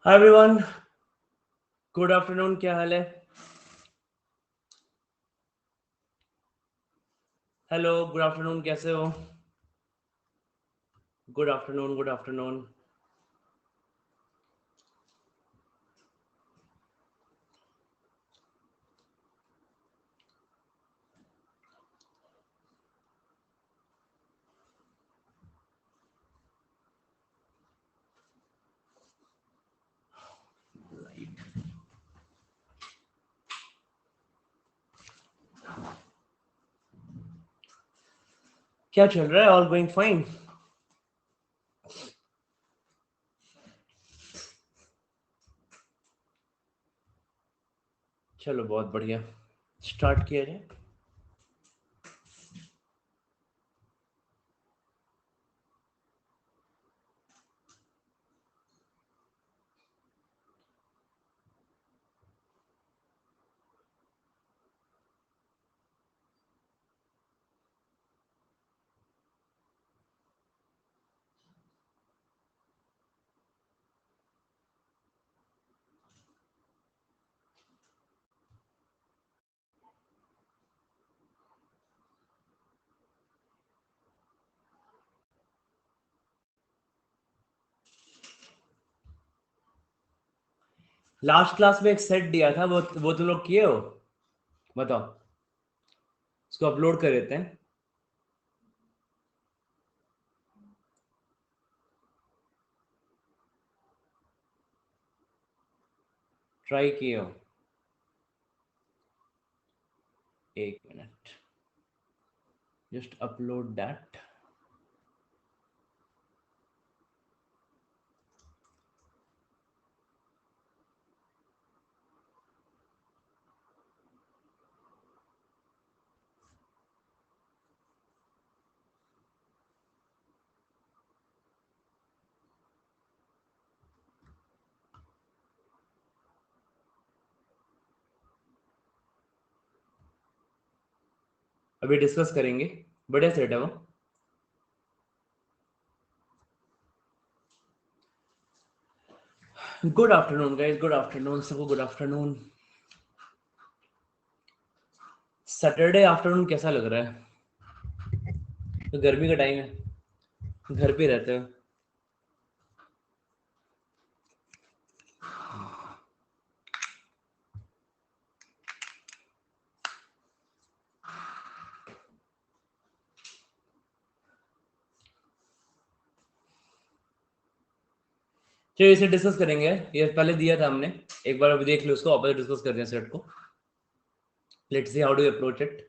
Hi everyone, good afternoon. क्या हाल है? Hello, good afternoon. कैसे हो? Good afternoon, good afternoon. क्या चल रहा है? All going fine? चलो, बहुत बढ़िया। स्टार्ट किया जाए। लास्ट क्लास में एक सेट दिया था, वो तुम लोग किए हो? बताओ। इसको अपलोड कर देते हैं। ट्राई किए हो? एक मिनट, जस्ट अपलोड दैट। अभी डिस्कस करेंगे। बढ़िया सेट है वो। Good afternoon guys, good afternoon सबको, गुड आफ्टरनून। सैटरडे आफ्टरनून कैसा लग रहा है? तो गर्मी का टाइम है, घर पे रहते हो? चलिए इसे डिस्कस करेंगे। ये पहले दिया था हमने, एक बार अभी देख लो उसको, वापस डिस्कस करते हैं सेट को। Let's see how do approach it.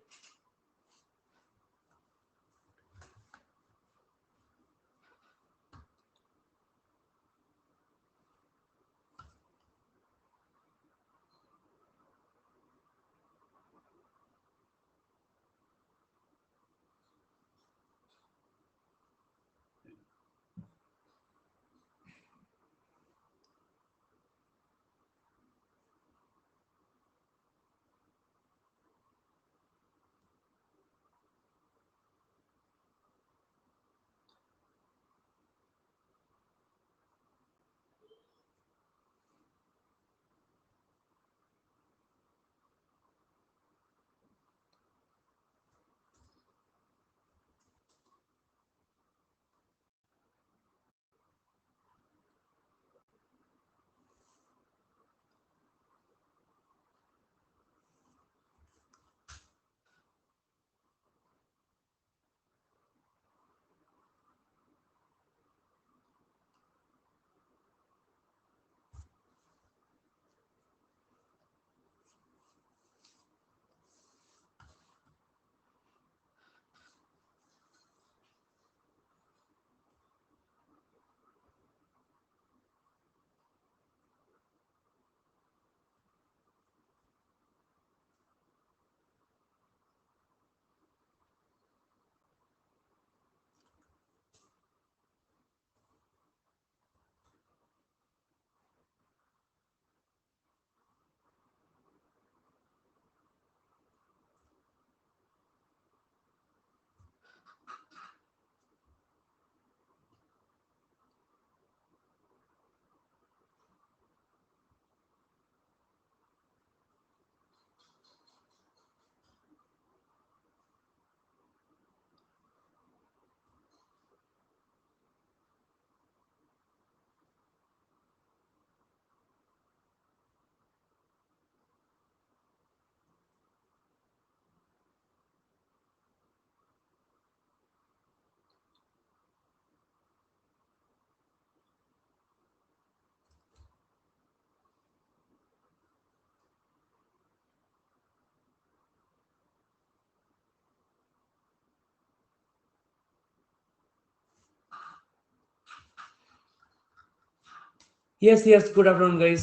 Yes, good afternoon guys.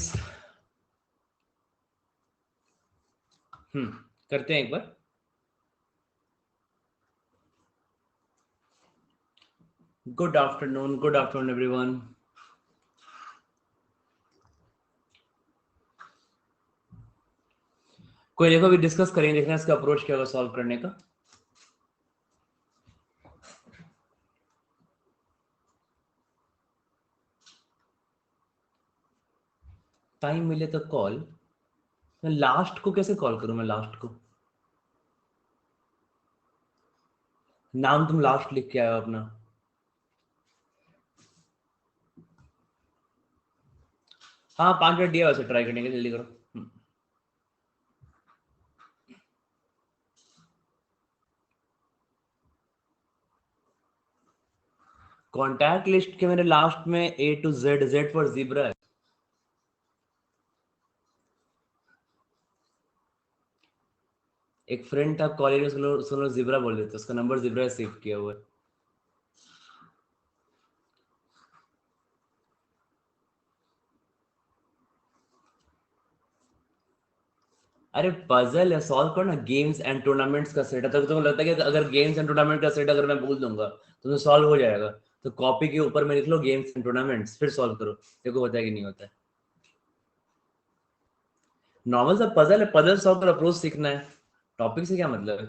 करते हैं एक बार. Good afternoon everyone. कोई देखो अभी डिस्कस करेंगे, देखना इसका अप्रोच क्या होगा सॉल्व करने का. टाइम मिले तो कॉल. मैं लास्ट को कैसे कॉल करूं? मैं लास्ट को नाम तुम लास्ट लिख के आए हो अपना. हाँ 5 मिनट दिया वैसे ट्राई करने के, जल्दी करो. कॉन्टैक्ट लिस्ट के मेरे लास्ट में A to Z for zebra है. एक फ्रेंड था कॉलेज में, सुनो ज़ीब्रा बोल देते, उसका नंबर ज़ीब्रा सेव किया हुआ है. अरे पजल है, सॉल्व करो ना. गेम्स एंड टूर्नामेंट्स का सेट है, तो तुमको लगता है कि अगर गेम्स एंड टूर्नामेंट का सेट अगर मैं बोल दूंगा तो सॉल्व हो जाएगा. तो कॉपी के ऊपर में लिख लो गेम्स एंड टूर्नामेंट्स, फिर सॉल्व करो, देखो होता है कि नहीं होता है. नॉर्मल सा पजल है, पजल सॉल्व कर अप्रोच सीखना है. टॉपिक से क्या मतलब है?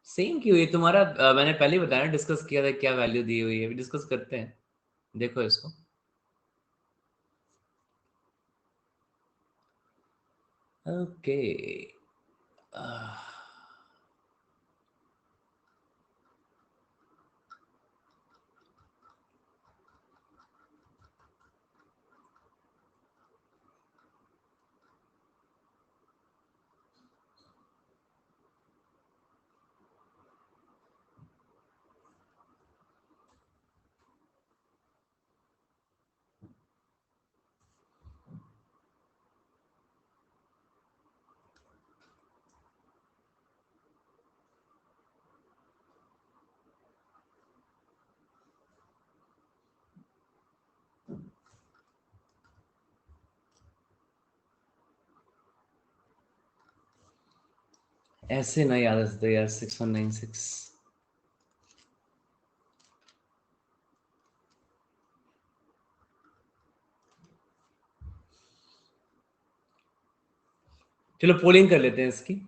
सेम क्यों? ये तुम्हारा मैंने पहले ही बताया, डिस्कस किया था क्या वैल्यू दी हुई है, डिस्कस करते हैं. देखो इसको. ओके. ऐसे नहीं याद है यार. 6196. चलो पोलिंग कर लेते हैं इसकी.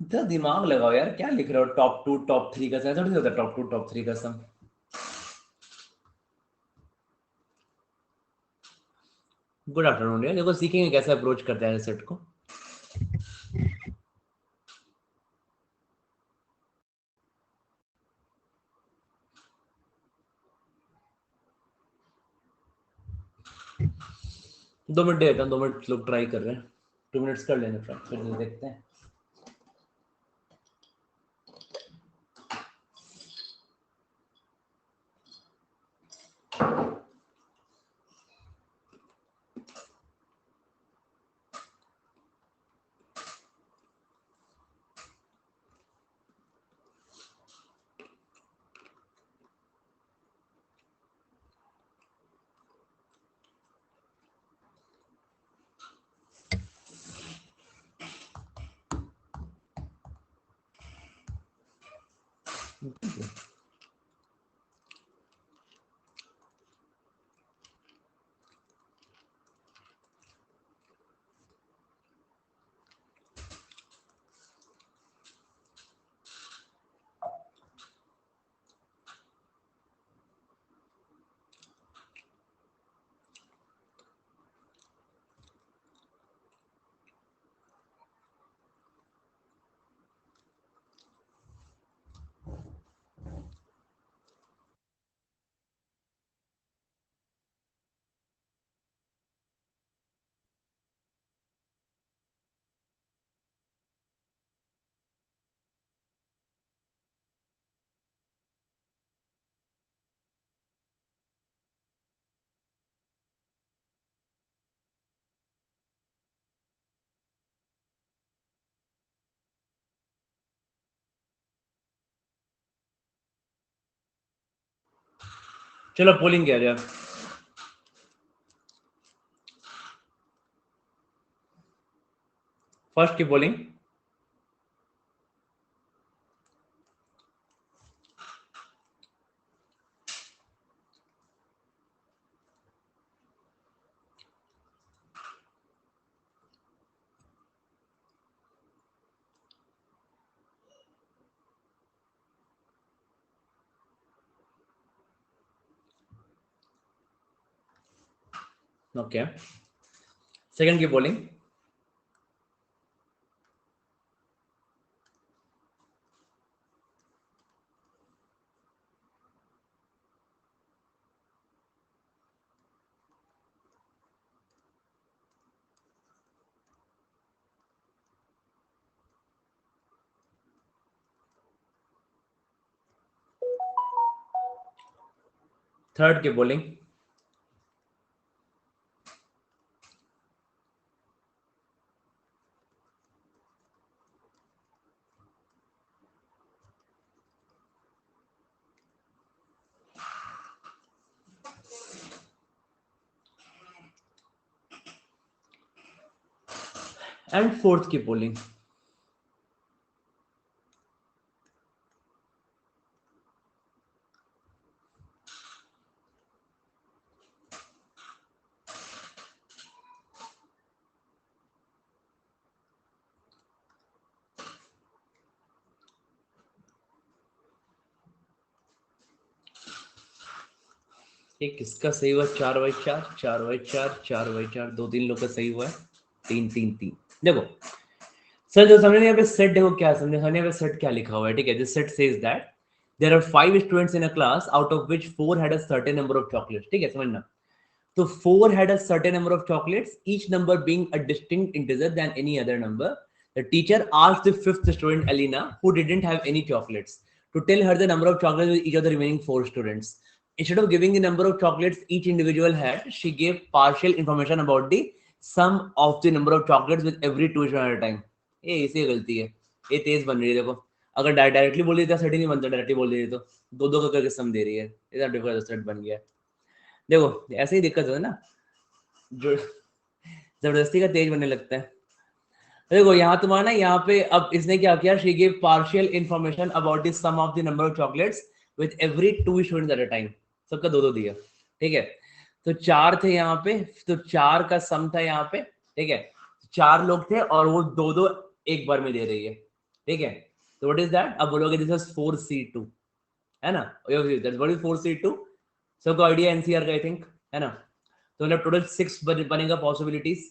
इतना दिमाग लगाओ यार, क्या लिख रहे हो? टॉप 2 टॉप 3 का सम थोड़ी होता है. टॉप 2 टॉप 3 का सम. गुड आफ्टरनून यार. देखो सीखेंगे कैसे अप्रोच करते हैं सेट को. दो मिनट देता हूँ, 2 मिनट लोग ट्राई कर रहे हैं. 2 मिनट्स कर लेंगे फिर देखते हैं. चलो पोलिंग किया जाए। फर्स्ट की पोलिंग। ओके, सेकंड की पोलिंग। थर्ड की पोलिंग। एंड फोर्थ की पोलिंग। ये किसका सही हुआ? 4/4, 4/4, 4/4, 2-3 लोग का सही हुआ है। 3-3-3। देखो सर, जो हमने यहाँ पे सेट, देखो क्या समझे हमने यहाँ पे सेट क्या लिखा हुआ है, ठीक है। This set says that there are 5 students in a class out of which 4 had a certain number of chocolates, ठीक है, समझना। तो 4 had a certain number of chocolates, each number being a distinct integer than any other number. The teacher asked the fifth student, Alina, who didn't have any chocolates, to tell her the number of chocolates with each of the remaining 4 students. Instead of giving the number of chocolates each individual had, she gave partial information about the sum of the number of chocolates with every two students at a time. ये इसी गलती है, ये तेज बन रही है। देखो अगर डायरेक्टली बोल देता सेट ही नहीं बनता, डायरेक्टली बोल देती तो दो दो का करके सम दे रही है, इतना डिफरेंट सेट बन गया। देखो ऐसे ही दिक्कत है ना, जो जबरदस्ती का तेज बनने लगता है। देखो यहाँ तुम्हारा ना, यहाँ पे अब इसने क्या किया, she give partial information about the sum of the number of chocolates with every 2 students at a time. सबका दो दो दिया, ठीक है। तो 4 थे यहाँ पे, तो 4 का सम था यहाँ पे, ठीक है। 4 लोग थे और वो दो दो एक बार में दे रही है, ठीक है। तो व्हाट इज दैट? अब बोलोगे दिस इज 4C2, है ना। That's what is 4C2। सबको आइडिया एनसीआर का आई थिंक, है ना। तो मतलब टोटल 6 बनेगा पॉसिबिलिटीज।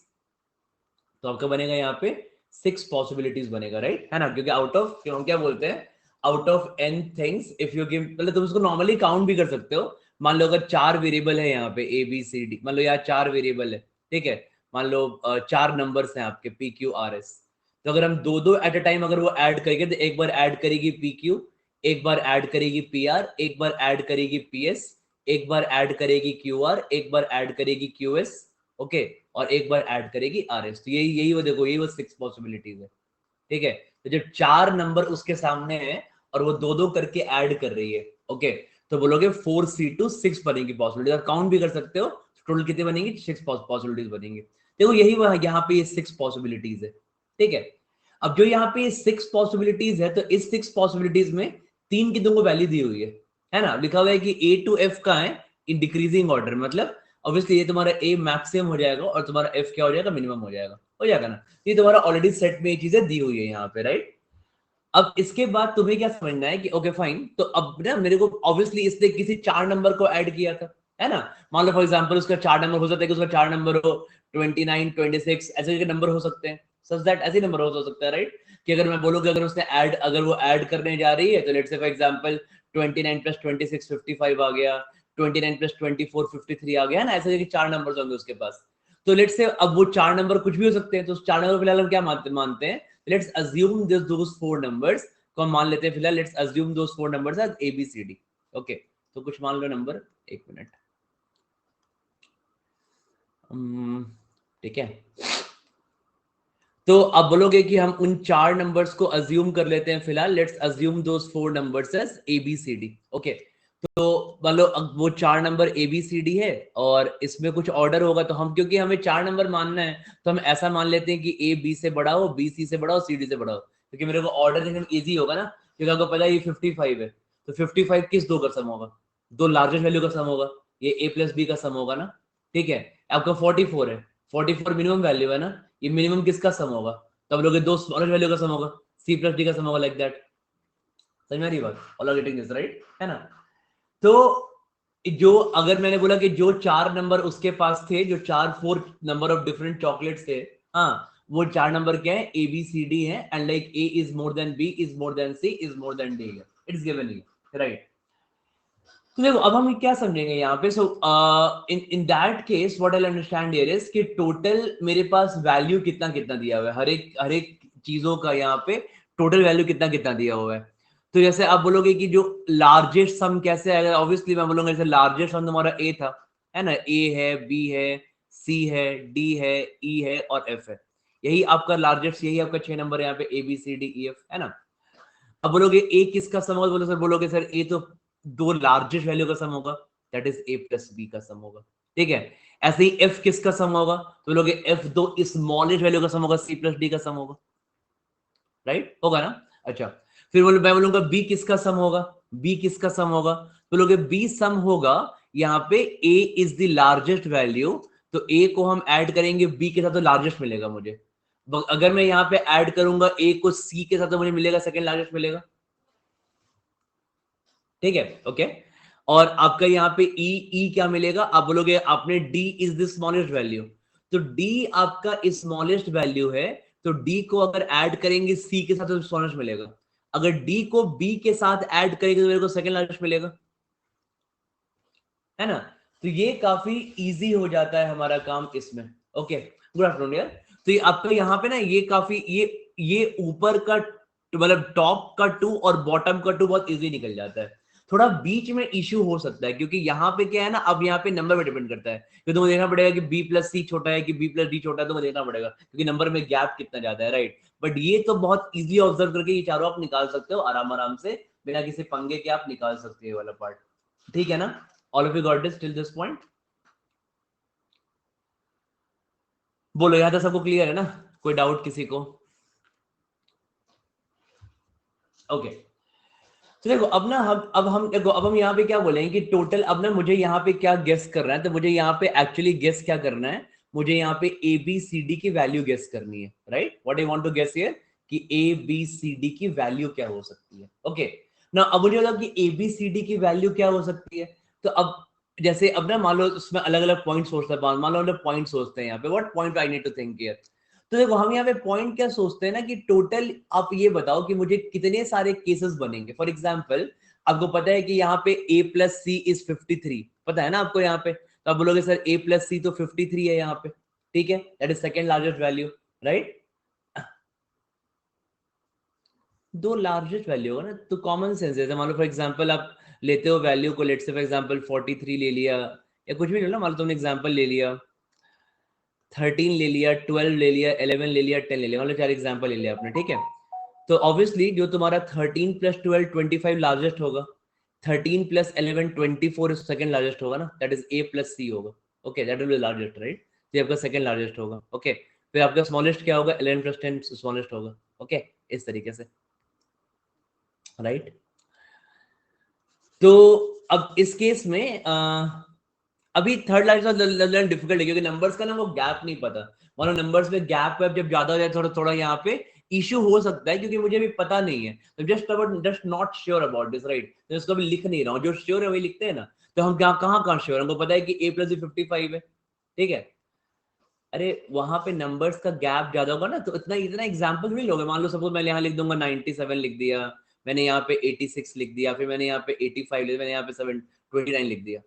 तो आपका बनेगा यहाँ पे 6 पॉसिबिलिटीज बनेगा, राइट, है ना। क्योंकि आउट ऑफ, क्यों क्या बोलते हैं, out of n things if you give, मतलब तुम इसको नॉर्मली काउंट भी कर सकते हो। मान लो अगर 4 वेरिएबल है यहाँ पे ABCD, मान लो यहाँ 4 वेरिएबल है, ठीक है। मान लो 4 नंबर्स हैं आपके PQRS। तो अगर हम दो दो एट अ टाइम अगर वो ऐड करेंगे, तो एक बार ऐड करेगी PQ, एक बार ऐड करेगी PR, एक बार ऐड करेगी PS, एक बार ऐड करेगी QR, एक बार ऐड करेगी QS, ओके, और एक बार ऐड करेगी RS। तो यही यही वो देखो, यही वो 6 पॉसिबिलिटीज है, ठीक है। तो जो 4 नंबर उसके सामने है और वो दो दो करके ऐड कर रही है, ओके, तो बोलोगे 4C2 6 बनेगी पॉसिबिलिटी। और काउंट भी कर सकते हो, टोटल कितनी बनेगी? 6 पॉसिबिलिटीज बनेंगी। देखो यही वह यहाँ पे ये 6 पॉसिबिलिटीज है, ठीक है। अब जो यहाँ पे 6 पॉसिबिलिटीज है, तो इस 6 पॉसिबिलिटीज में 3 की तुमको वैल्यू दी हुई है ना। लिखा हुआ है कि A to F का है इन डिक्रीजिंग ऑर्डर, मतलब ऑब्वियसली ये तुम्हारा A मैक्सिमम हो जाएगा और तुम्हारा F क्या हो जाएगा? मिनिमम हो जाएगा ना। ये तुम्हारा ऑलरेडी सेट में ये चीजें दी हुई है यहाँ पे, राइट। अब इसके बाद तुम्हें क्या समझना है कि ओके फाइन, तो अब ना मेरे को ऑब्वियसली इसने किसी 4 नंबर को ऐड किया था, है ना। मान लो फॉर एग्जांपल उसका 4 नंबर हो सकता है, कि उसका 4 नंबर हो 29, 26, ऐसे के नंबर हो सकते हैं, सच दैट ऐसे नंबर हो सकता है, राइट। कि अगर मैं बोलूँ कि अगर उसने ऐड, अगर वो ऐड करने जा रही है, तो लेट्स से फॉर एग्जांपल 29 + 26 55 आ गया, 29 + 24 53 आ गया, है ना। ऐसे के 4 नंबर होंगे उसके पास। तो लेट्स से अब वो 4 नंबर कुछ भी हो सकते हैं, तो उस 4 नंबर फिलहाल हम क्या मानते हैं, let's assume this those 4 numbers को हम मान लेते हैं फिलहाल, let's assume those 4 numbers as ABCD, okay. तो कुछ मान लो नंबर, एक मिनट, ठीक है। तो अब बोलोगे कि हम उन 4 नंबर्स को अज्यूम कर लेते हैं फिलहाल, let's assume those 4 numbers as ABCD, okay. तो मतलब वो 4 नंबर ABCD है और इसमें कुछ ऑर्डर होगा, तो हम क्योंकि हमें 4 नंबर मानना है तो हम ऐसा मान लेते हैं कि A B से बड़ा हो, B C से बड़ा हो, C D से बड़ा हो, क्योंकि मेरे को ऑर्डर देखने में इजी होगा ना, क्योंकि आपको पता है ये 55 है, तो 55 किस दो का सम होगा? दो लार्जेस्ट वैल्यू का सम होगा, ये A प्लस B का सम होगा ना, ठीक है। आपका 44 है, 44 मिनिमम वैल्यू है ना, ये मिनिमम किसका सम होगा? तो आप लोग दो स्मॉलेस्ट वैल्यू का सम होगा, C प्लस D का सम होगा, लाइक दैट। समझ में आ रही बात? All are getting this right, है ना? तो जो अगर मैंने बोला कि जो 4 नंबर उसके पास थे, जो 4 नंबर ऑफ डिफरेंट चॉकलेट्स थे, हाँ, वो 4 नंबर क्या है? A B C D है, and like A is more than B is more than C is more than D है, इट्स गिवन हियर, राइट? तो देखो अब हम क्या समझेंगे यहाँ पे, so in in that case what I understand here is कि टोटल मेरे पास वैल्यू कितना कितना दिया हुआ है, हर एक चीजों का यहाँ पे टोटल वैल्यू कितना कितना दिया हुआ है। तो जैसे आप बोलोगे कि जो लार्जेस्ट सम कैसे आएगा, ऑब्वियसली मैं बोलूंगा जैसे लार्जेस्ट सम तुम्हारा ए था, है ना, ए है, बी है, सी है, डी है, ई है और एफ है, यही आपका लार्जेस्ट, यही आपका 6 नंबर है यहाँ पे, A B C D E F, है ना। अब बोलोगे ए किसका सम होगा, बोलो सर, बोलोगे सर ए तो दो लार्जेस्ट वैल्यू का सम होगा, that is A plus B का सम होगा, ठीक है। ऐसे ही एफ किसका सम होगा, तो बोलोगे एफ दो स्मॉलेस्ट वैल्यू का सम होगा, सी प्लस डी का सम होगा, राइट, होगा ना। अच्छा, फिर बोलो मैं बोलूंगा बी किसका सम होगा, बी किसका सम होगा, तो बोलोगे बी सम होगा यहाँ पे ए इज द लार्जेस्ट वैल्यू, तो ए को हम ऐड करेंगे बी के साथ तो लार्जेस्ट मिलेगा मुझे। अगर मैं यहाँ पे ऐड करूंगा ए को सी के साथ तो मुझे मिलेगा सेकंड लार्जेस्ट मिलेगा, ठीक है, ओके। और आपका यहाँ पे ई क्या मिलेगा, आप बोलोगे आपने D is the smallest value, तो डी आपका स्मॉलेस्ट वैल्यू है, तो डी को अगर ऐड करेंगे सी के साथ तो स्मॉलेस्ट मिलेगा, अगर डी को बी के साथ ऐड करेंगे तो मेरे को सेकंड लार्जेस्ट मिलेगा, है ना। तो ये काफी इजी हो जाता है हमारा काम इसमें, ओके। गुड आफ्टरनून यार। तो ये आपका यहाँ पे ना ये काफी ये ऊपर का मतलब टॉप का 2 और बॉटम का 2 बहुत इजी निकल जाता है, थोड़ा बीच में इश्यू हो सकता है क्योंकि यहाँ पे क्या है ना, अब यहाँ पे नंबर पे डिपेंड करता है, क्योंकि तुम्हें देखना पड़ेगा कि बी प्लस सी छोटा है कि बी प्लस डी छोटा है, तुम्हें देखना पड़ेगा क्योंकि नंबर में गैप कितना ज्यादा है, राइट। बट ये तो बहुत इजी ऑब्जर्व करके ये चारों आप निकाल सकते हो आराम आराम से, बिना किसी पंगे के आप निकाल सकते हो वाला पार्ट, ठीक है ना। All of you got this till this point? बोलो, यहाँ तक सबको क्लियर है ना, कोई डाउट किसी को? ओके, तो देखो अब ना हम देखो अब हम यहाँ पे क्या बोलेंगे कि टोटल, अब ना मुझे यहाँ पे क्या गेस करना है, तो मुझे यहाँ पे एक्चुअली गेस क्या करना है, मुझे यहाँ पे ए बी सी डी की वैल्यू गेस करनी है, right. What I want to guess here कि ए बी सी डी की वैल्यू क्या हो सकती है, ओके ना। अब मुझे लगा कि ए बी सी डी की वैल्यू क्या हो सकती है, तो अब जैसे अब ना मान लो उसमें अलग अलग पॉइंट सोचते हैं, मान लो हम पॉइंट सोचते हैं यहाँ पे, what point I need to think here. तो देखो हम यहाँ पे पॉइंट क्या सोचते हैं ना कि टोटल आप ये बताओ कि मुझे कितने सारे केसेस बनेंगे। फॉर एग्जाम्पल आपको पता है कि यहाँ पे a प्लस सी इज 53, पता है ना आपको यहाँ पे, तो आप बोलोगे सर a प्लस सी तो 53 है यहाँ पे, ठीक है, that is second largest value, right. दो लार्जेस्ट वैल्यू होगा ना, तो कॉमन सेंस है, मान लो फॉर एग्जाम्पल आप लेते हो वैल्यू को, लेट से फॉर एग्जाम्पल 43 ले लिया या कुछ भी ले लो, मान लो तुमने एग्जाम्पल ले लिया 13 ले लिया, 12 ले लिया, 11 ले लिया, 10 ले लिया, मतलब 4 एग्जाम्पल ले लिया आपने, ठीक है। तो ऑब्वियसली जो तुम्हारा 13 प्लस 12 25 लार्जेस्ट होगा, 13 प्लस 11 24 सेकंड लार्जेस्ट होगा ना, दैट इज ए प्लस सी होगा, okay, that will B largest, right. तो ये आपका सेकंड लार्जेस्ट होगा, ओके। फिर आपका स्मॉलेस्ट क्या होगा, 11 प्लस 10 स्मॉलेस्ट होगा, ओके, इस तरीके से, राइट। तो अब इस केस में अभी थर्ड लाइन लर्न डिफिकल्ट है क्योंकि नंबर्स का ना वो गैप नहीं पता, मानो नंबर्स में गैप जब ज्यादा हो जाए थोड़ा थोड़ा यहाँ पे इशू हो सकता है क्योंकि मुझे अभी पता नहीं है, तो just not sure about this, right. तो इसको अभी लिख नहीं रहा हूँ, जो श्योर है वही लिखते हैं ना। तो हम क्या कहाँ श्योर, हमको पता है कि a प्लस 55 है, ठीक है। अरे वहां पे नंबर्स का गैप ज्यादा होगा ना, तो इतना इतना एग्जाम्पल नहीं लोगे, मान लो सपोज मैं यहाँ लिख दूंगा 97 लिख दिया, मैंने यहाँ पे 86 लिख दिया, फिर मैंने यहाँ पे 85 लिख दिया, मैंने यहाँ पे 29 लिख दिया।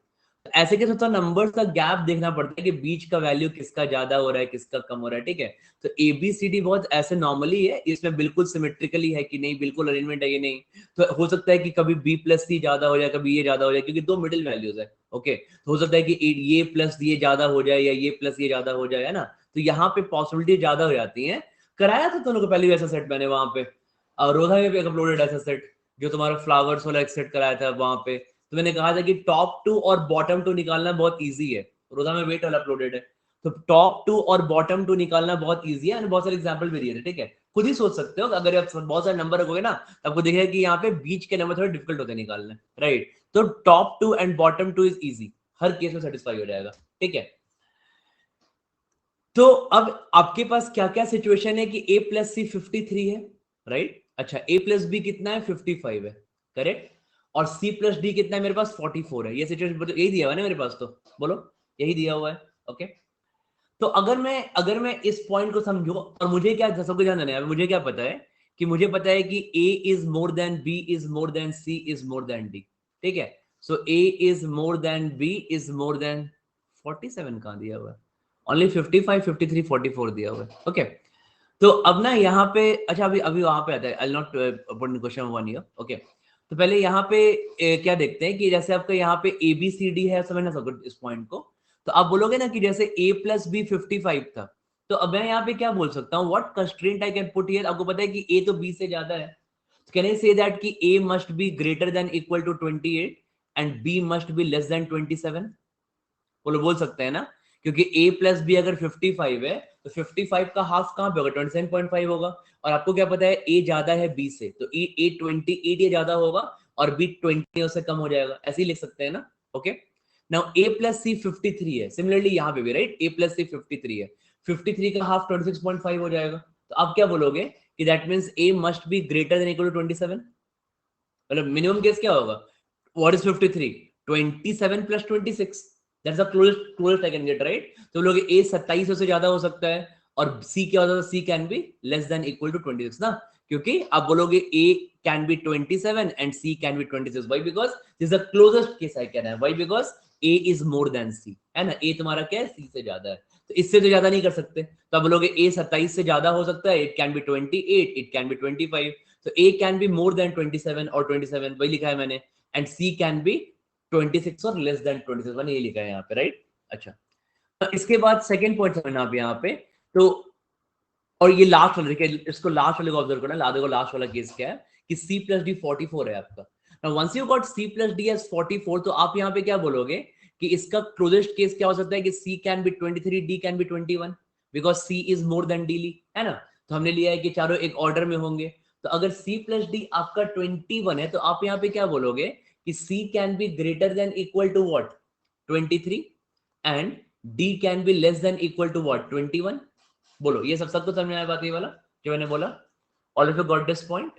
तो ऐसे के साथ नंबर्स का गैप देखना पड़ता है कि बीच का वैल्यू किसका ज्यादा हो रहा है किसका कम हो रहा है, ठीक है। तो ABCD बहुत ऐसे नॉर्मली है, इसमें बिल्कुल सिमेट्रिकली है कि नहीं, बिल्कुल अरेंजमेंट है कि नहीं। तो हो सकता है कि कभी B प्लस सी ज्यादा हो जाए, कभी ये ज्यादा हो जाए, क्योंकि दो मिडिल वैल्यूज है, ओके। तो हो सकता है कि ये प्लस ये ज्यादा हो जाए या ये प्लस ये ज्यादा हो जाए, है ना। तो यहाँ पे पॉसिबिलिटी ज्यादा हो जाती है। कराया था दोनों को पहले वैसा सेट मैंने वहां पे, रोधा में भी अपलोडेड ऐसा सेट, जो तुम्हारा फ्लावर्स वाला एक सेट कराया था वहां पे। तो मैंने कहा था कि टॉप टू और बॉटम टू निकालना बहुत ईजी है, रोजा में वेट वाला अपलोडेड है, तो टॉप टू और बॉटम टू निकालना बहुत ईजी है, बहुत सारे एग्जाम्पल भी दिए थे, ठीक है, खुद ही सोच सकते हो, अगर आप बहुत सारे नंबर रखोगे ना तो आपको दिखेगा कि यहाँ पे बीच के नंबर थोड़े डिफिकल्ट होते हैं निकालने, राइट, तो top two and bottom two is easy, हर केस में सेटिस्फाई हो जाएगा, ठीक है। तो अब आपके पास क्या क्या सिचुएशन है कि a प्लस सी 53 है, राइट, अच्छा a प्लस बी कितना है 55 है, करेक्ट, और c प्लस डी कितना है मेरे पास 44 है, ये सिचुएशन यही दिया हुआ है ना मेरे पास, तो बोलो यही दिया हुआ है, ओके। तो अगर मैं इस पॉइंट को समझू, और मुझे क्या सबको ध्यान देना है, मुझे क्या पता है कि मुझे पता है कि a is more than b is more than c is more than d, ठीक है, सो a is more than b is more then 47 कहां दिया हुआ है, ओनली 55 53 44 दिया हुआ है, ओके। तो अब ना यहाँ पे, अच्छा अभी अभी वहां पे आता है, I will not put question one year, okay. तो पहले यहाँ पे क्या देखते हैं कि जैसे आपका यहाँ पे ए बी सी डी है, समझना सब इस पॉइंट को, तो आप बोलोगे ना कि जैसे a प्लस बी 55 था, तो अब मैं यहाँ पे क्या बोल सकता हूँ, what constraint I can put here, आपको पता है कि a तो b से ज्यादा है, कैन आई से दैट कि a must be greater than equal to 28 and b must be less than 27, बोल सकते हैं ना, क्योंकि a प्लस बी अगर 55 है तो 55 का हाफ कहां पे होगा, 27.5 होगा, और आपको क्या पता है a ज्यादा है b से, तो a 28 ये ज्यादा होगा और b 20 से कम हो जाएगा, ऐसे ही लिख सकते हैं ना, ओके। नाउ a प्लस सी 53 है, सिमिलरली यहाँ पे भी, राइट, a प्लस सी 53 है, 53 का हाफ 26.5 हो जाएगा, तो आप क्या बोलोगे कि that means a must be greater than equal to 27, मतलब मिनिमम केस क्या होगा, what is 53, 27 plus 26, that's the closest I can get, right, तो लोग a 27 से ज्यादा हो सकता है, और c क्या होता है, c can be less than equal to 26 ना, क्योंकि आप बोलोगे a can be 27 and c can be 26, why, because this is the closest case I can have, why, because a is more than c, है ना, a तुम्हारा क्या है, c से ज्यादा है, तो इससे तो ज्यादा नहीं कर सकते, तो आप बोलोगे a 27 से ज्यादा हो सकता है, it can be 28, it can be 25, तो a can be more than 27 और 27 वही लिखा है मैंने, एंड c can be 26 और लेस देन 26, मैंने ये लिखा है यहाँ पे, राइट, अच्छा। तो इसके बाद सेकंड पॉइंट समझना आप यहाँ पे, तो और ये लास्ट वाला देखिए, इसको लास्ट वाले को ऑब्जर्व करना, ला देखो लास्ट वाला केस क्या है कि c प्लस डी 44 है आपका, now once you got c plus D as 44, तो आप यहाँ पे क्या बोलोगे कि इसका क्लोजेस्ट केस क्या हो सकता है कि c can B 23, d can B 21, because c is more than d, है ना, तो हमने लिया है कि चारों एक ऑर्डर में होंगे, तो अगर c प्लस डी आपका 21 है, तो आप यहाँ पे क्या बोलोगे कि c can be greater than equal to what 23 and d can be less than equal to what 21, बोलो ये सबको समझ में आया बात, ये वाला जो मैंने बोला, all of you got this point,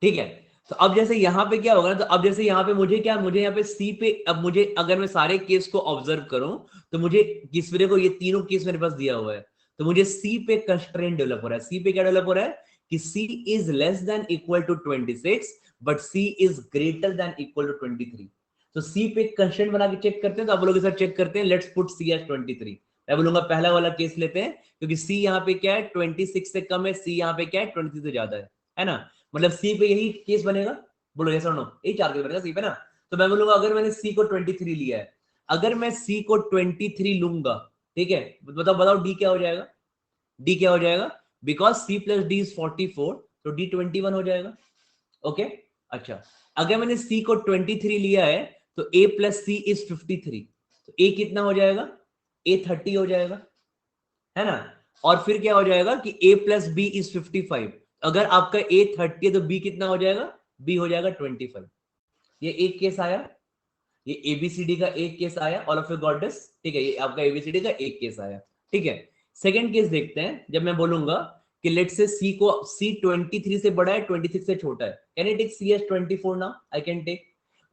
ठीक है। तो अब जैसे यहाँ पे क्या होगा ना, तो अब जैसे यहाँ पे मुझे क्या, मुझे यहाँ पे सी पे, अब मुझे अगर मैं सारे केस को ऑब्जर्व करूं तो मुझे किस मेरे को ये तीनों केस मेरे पास दिया हुआ है, तो मुझे सी पे कंस्ट्रेंट डेवलप हो रहा है, सी पे क्या डेवलप हो रहा है कि C is less than equal to 26 but C is greater than equal to 23, तो सी पे कंस्ट्रेंट बना के चेक करते हैं, तो आप लोग सर चेक करते हैं, लेट्स पुट सी एज 23, मैं बोलूंगा पहला वाला केस लेते हैं, क्योंकि सी यहाँ पे क्या है 26 से कम है, सी यहाँ पे क्या है 23 से ज्यादा है ना, मतलब सी पे यही केस बनेगा, बोलो यस और नो, यही चार केस बनेगा सी पे ना, तो मैं बोलूंगा अगर मैंने सी को 23 लिया है, अगर मैं सी को 23 लूंगा, ठीक है, बताओ बताओ डी क्या हो जाएगा, डी क्या हो जाएगा, because C plus D is 44, तो डी 21 हो जाएगा, ओके। अच्छा, अगर मैंने सी को 23 लिया है तो ए प्लस सी इज 53, तो ए कितना हो जाएगा, ए 30 हो जाएगा, है ना, और फिर क्या हो जाएगा कि a प्लस बी इज 55, अगर आपका a 30 है तो b कितना हो जाएगा, b हो जाएगा 25, ये एक केस आया, ये एबीसीडी का एक केस आया, all of you got this, ठीक है, ये आपका एबीसीडी का एक केस आया, ठीक है। सेकंड केस देखते हैं, जब मैं बोलूंगा कि लेट से सी को सी 23 से बड़ा है 26 से छोटा है, can I take C as 24 now, I can take,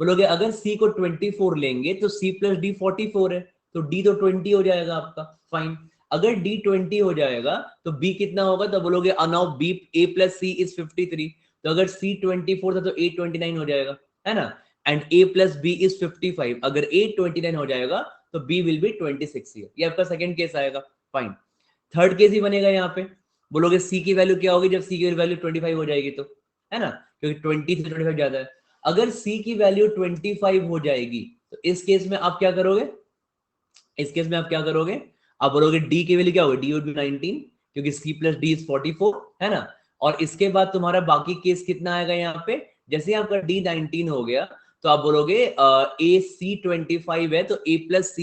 बोलोगे अगर सी को 24 लेंगे तो सी प्लस डी 44 है, तो डी तो 20 हो जाएगा आपका, फाइन, अगर डी 20 हो जाएगा तो बी कितना होगा, तो बोलोगे now B A plus C is 53, तो अगर सी 24 था तो ए 29 हो जाएगा, है ना, and a plus B is 55, अगर a 29 हो जाएगा तो b विल बी 26 ईयर, ये आपका सेकंड केस आएगा, फाइन। थर्ड केस ही बनेगा यहाँ पे, बोलोगे c की वैल्यू क्या होगी जब c की वैल्यू 25 हो जाएगी, तो है ना, क्योंकि 20 से 25 ज्यादा है, अगर c की वैल्यू 25 हो जाएगी तो इस केस में आप क्या करोगे, इस केस में आप क्या करोगे, आप बोलोगे d की वैल्यू क्या होगी, d वुड बी 19, क्योंकि c प्लस डी इज 44, है ना, और इसके बाद तुम्हारा बाकी केस कितना आएगा यहाँ पे, जैसे आपका D19 हो गया तो आप बोलोगे AC25 है तो A plus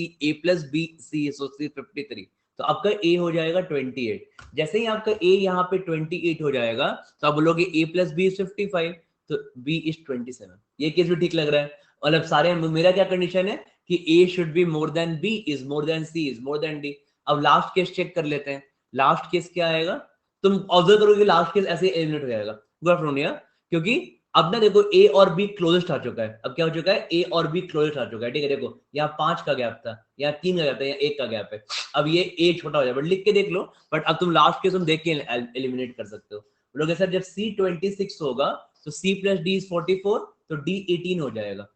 B C so C53, तो आपका A हो जाएगा 28। जैसे ही आपका A यहाँ पे 28 हो जाएगा तो आप बोलोगे A प्लस B इज 55, तो B इज 27। ये केस भी ठीक लग रहा है। मतलब सारे, मेरा क्या कंडीशन है कि A should be more than B is more than C is more than D। अब लास्ट केस चेक कर लेते हैं। लास्ट केस क्या आएगा, तुम ऑब्जर्व करोगे लास्ट केस ऐसे एलिमिनेट हो जाएगा। क्योंकि अब ना देखो A और B क्लोजेस्ट आ चुका है। अब क्या हो चुका है, A और B क्लोजेस्ट आ चुका है, ठीक है। देखो यहाँ 5 का गैप था, यहाँ 3 का गैप था, यहाँ 1 का गैप है। अब ये A छोटा हो जाए, बट लिख के देख लो। बट अब तुम लास्ट केस तुम देख के एलिमिनेट कर सकते हो। बोलोगे सर जब C 26 होगा तो C प्लस D इज 44, तो D 18 हो जाएगा।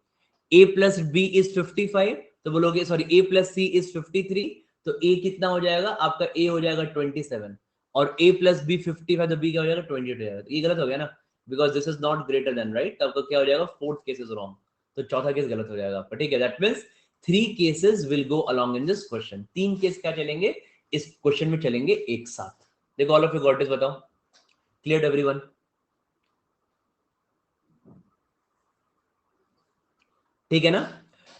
A प्लस B इज 55, तो बोलोगे sorry A plus C is 53, तो A कितना हो जाएगा आपका, A हो जाएगा 27। और A प्लस B 55, तो B क्या हो जाएगा 28 हो जाएगा। तो ये गलत हो गया ना, because this is not greater than, right. तो आपका क्या हो जाएगा, फोर्थ केस इज रॉन्ग, तो चौथा केस गलत हो जाएगा आपका, ठीक है। That means 3 cases will go along in this question. 3 case क्या चलेंगे इस क्वेश्चन में, चलेंगे एक साथ। देखो all of you got it, बताओ क्लियर एवरीवन। ठीक है ना।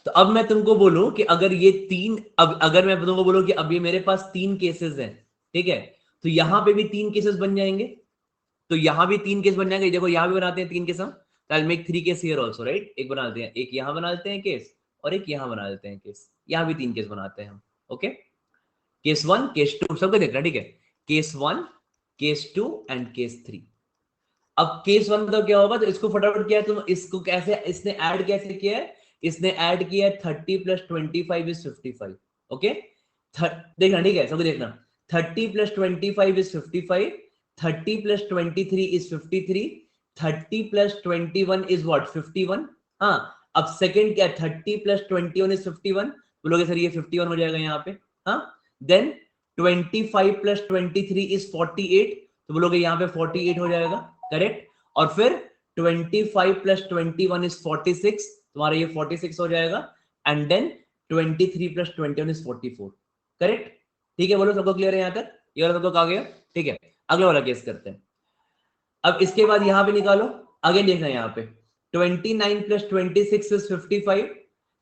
तो अब मैं तुमको बोलूं कि अगर ये 3, अब अगर मैं तुमको बोलूं कि अब ये मेरे पास 3 केसेस हैं, ठीक है, तो यहां पे भी 3 केसेस बन जाएंगे। तो यहां भी 3 केस बन जाएंगे। देखो यहां भी बनाते हैं 3 केस हम, तो I make 3 case here also, right. एक बना देते हैं, एक यहां बना देते हैं केस, और एक यहां बना देते हैं केस। यहां भी 3 केस बनाते हैं हम, ओके। केस 1 केस 2 सबको देखना, ठीक है। Case 1 case 2 and case 3। अब केस 1 मतलब क्या होगा, तो इसको फटाफट किया है तुम, इसको कैसे इसने ऐड कैसे किया है, इसने ऐड किया है 30 प्लस 25 इज 55, ओके। देखना, ठीक है, सबको देखना। 30 plus 25 is 55, 30 plus 23 is 53, 30 plus 21 is what 51। हाँ, अब सेकंड क्या, 30 प्लस 21 इज 51, बोलोगे सर ये 51 हो जाएगा यहाँ पे। हाँ, देन 25 प्लस 23 इज 48, तो बोलोगे यहाँ पे 48 हो जाएगा, करेक्ट। और फिर 25 प्लस 21 इज 46, तुम्हारा ये 46 हो जाएगा। And then 23 plus 21 is 44, correct. ठीक है, बोलो सबको क्लियर है यहाँ तक, ये वाला सबको आ गया, ठीक है। अगला वाला केस करते हैं। अब इसके बाद यहां पे निकालो, आगे देखना है यहाँ पे 29 प्लस 26 इज 55,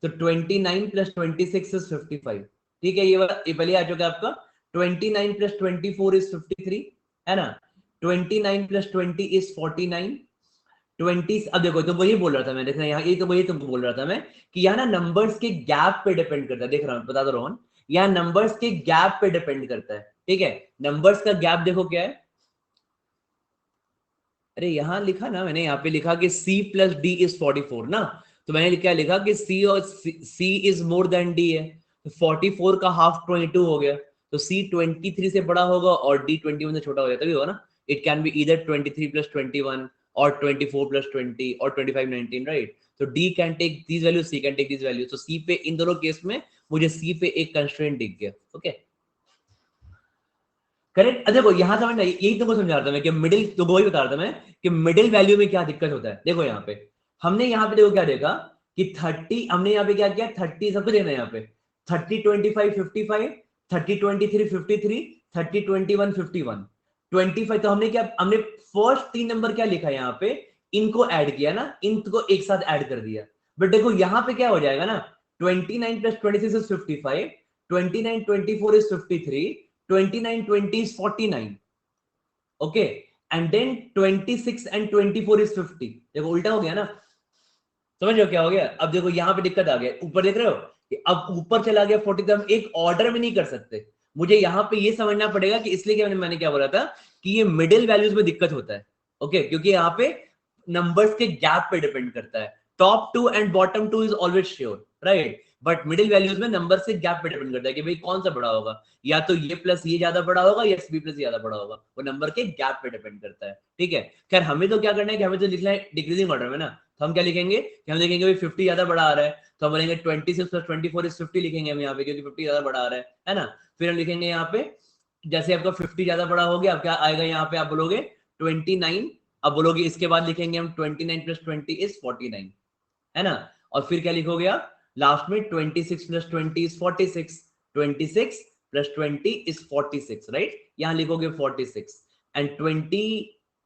तो 29 प्लस 26 इज 55, ठीक है। ये पहले आ चुका है आपका। 29 प्लस 24 इज 53, है ना। 29 प्लस 20 इज 49, 20। अब देखो तो वही बोल रहा था मैं, देखना यहाँ, ये तो वही तुमको बोल रहा था मैं कि यहाँ ना नंबर्स के गैप पे डिपेंड करता है। देख रहा हूँ, बता दो रोहन, यहाँ नंबर्स के गैप पे डिपेंड करता है, ठीक है। नंबर्स का गैप देखो क्या है, अरे यहां लिखा ना मैंने, यहाँ पे लिखा कि C प्लस D इज 44 ना, तो मैंने क्या लिखा कि C is more than D है, तो 44 का हाफ 22 हो गया, तो C 23 से बड़ा होगा और D 21 से छोटा हो जाता भी होगा ना। इट कैन बी इधर 23 प्लस 21 और 24 प्लस 20 और 25 19, राइट। तो D can take these value, C can take these value. तो C पे इन दोनों केस में मुझे C पे एक कंस्ट्रेंट दिख गया, ओके, करेक्ट। देखो यहां समझना, यही तुमको समझा रहा था मैं कि मिडिल, तो वही बता रहा था मैं कि मिडिल वैल्यू में क्या दिक्कत होता है। देखो यहाँ पे हमने यहाँ पे देखो क्या देखा कि 30, हमने यहाँ पे क्या किया 30, सबको देखना है यहाँ पे 30 25 55, 30 23 53, 30 21 51, 25। तो हमने क्या, हमने फर्स्ट 3 नंबर क्या लिखा यहाँ पे, इनको ऐड किया ना, इनको एक साथ ऐड कर दिया। बट देखो यहाँ पे क्या हो जाएगा ना, 29 plus 26 is 55, 29 24 is 53, 29 20 is 49, okay, and then 26 and 24 is 50। देखो उल्टा हो गया ना, समझ लो क्या हो गया। अब देखो यहाँ पे दिक्कत आ गया, ऊपर देख रहे हो कि अब ऊपर चला गया 40, तो हम एक ऑर्डर में नहीं कर सकते। मुझे यहाँ पे ये समझना पड़ेगा कि इसलिए क्या मैंने क्या बोला था कि ये मिडिल वैल्यूज में दिक्कत होता है, ओके, क्योंकि यहाँ पे नंबर्स के गैप पे डिपेंड करता है। Top 2 and bottom 2 is always sure, right, but middle values में नंबर से गैप पे डिपेंड करता है कि भाई कौन सा बड़ा होगा, या तो ये प्लस ये ज्यादा बड़ा होगा या बी प्लस ज्यादा बड़ा होगा, वो नंबर के गैप पे डिपेंड करता है, ठीक है। खैर हमें तो क्या करना है कि हमें तो लिखना है डिक्रीजिंग ऑर्डर में ना, तो हम क्या लिखेंगे कि हम लिखेंगे भाई 50 ज्यादा बड़ा आ रहा है, तो हम बोलेंगे 26 प्लस 24 इज 50 लिखेंगे हम यहाँ पे, क्योंकि 50 ज्यादा बड़ा आ रहा है ना। फिर हम लिखेंगे यहाँ पे जैसे आपका 50 ज्यादा बड़ा हो गया, अब क्या आएगा यहाँ पे, आप बोलोगे 29, अब बोलोगे इसके बाद लिखेंगे हम 29 प्लस 20 इज 49, है ना। और फिर क्या लिखोगे आप लास्ट में, 26 plus 20 is 46, 26 plus 20 is 46, right. यहां लिखोगे 46 एंड 20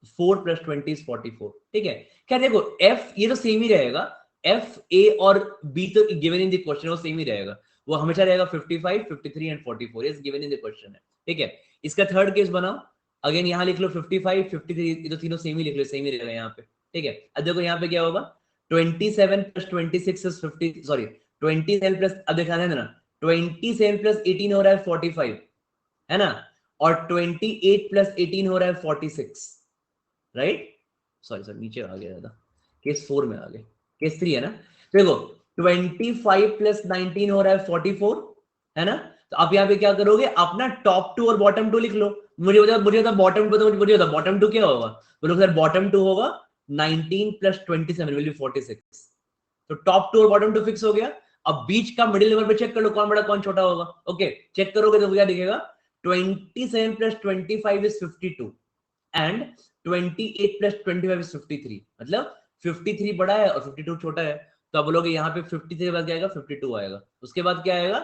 4 प्लस 20 इज 44। ठीक है, क्या देखो एफ ये तो सेम ही रहेगा, एफ ए और बी तो गिवन इन द क्वेश्चन वो सेम ही रहेगा, वो हमेशा रहेगा 55 53 and 44 is given in the question है। ठीक है, इसका थर्ड केस बनाओ, अगेन यहाँ लिख लो 55 53, ये तो तीनों सेम ही लिख लो, सेम ही रहेगा यहाँ पे। ठीक है, अब देखो यहाँ पे क्या होगा, 27 प्लस 26 इज 50, सॉरी 27 प्लस, अब देखा है ना 27 प्लस 18 हो रहा है 45 है ना, और 28 प्लस 18 हो रहा है 46, राइट, सॉरी सर नीचे आ गया ज्यादा, केस 4 में आ गए, केस 3 है ना। तो देखो 25 प्लस 19 हो रहा है 44 है ना, तो आप यहाँ पे क्या करोगे, अपना टॉप टू और बॉटम टू लिख लो। मुझे बता बॉटम टू, तो मुझे बता बॉटम टू क्या होगा, बोलो सर बॉटम टू होगा 19 प्लस 27 विल बी 46, तो टॉप टू और बॉटम टू फिक्स हो गया। अब बीच का मिडिल लेवल पे चेक कर लो कौन बड़ा कौन छोटा होगा। ओके, चेक करोगे तो क्या दिखेगा, 27 plus 25 is 52 and 28 plus 25 is 53, मतलब 53 बड़ा है और 52 छोटा है, तो आप बोलोगे यहाँ पे 53 के बाद क्या आएगा, 52 आएगा, उसके बाद क्या आएगा,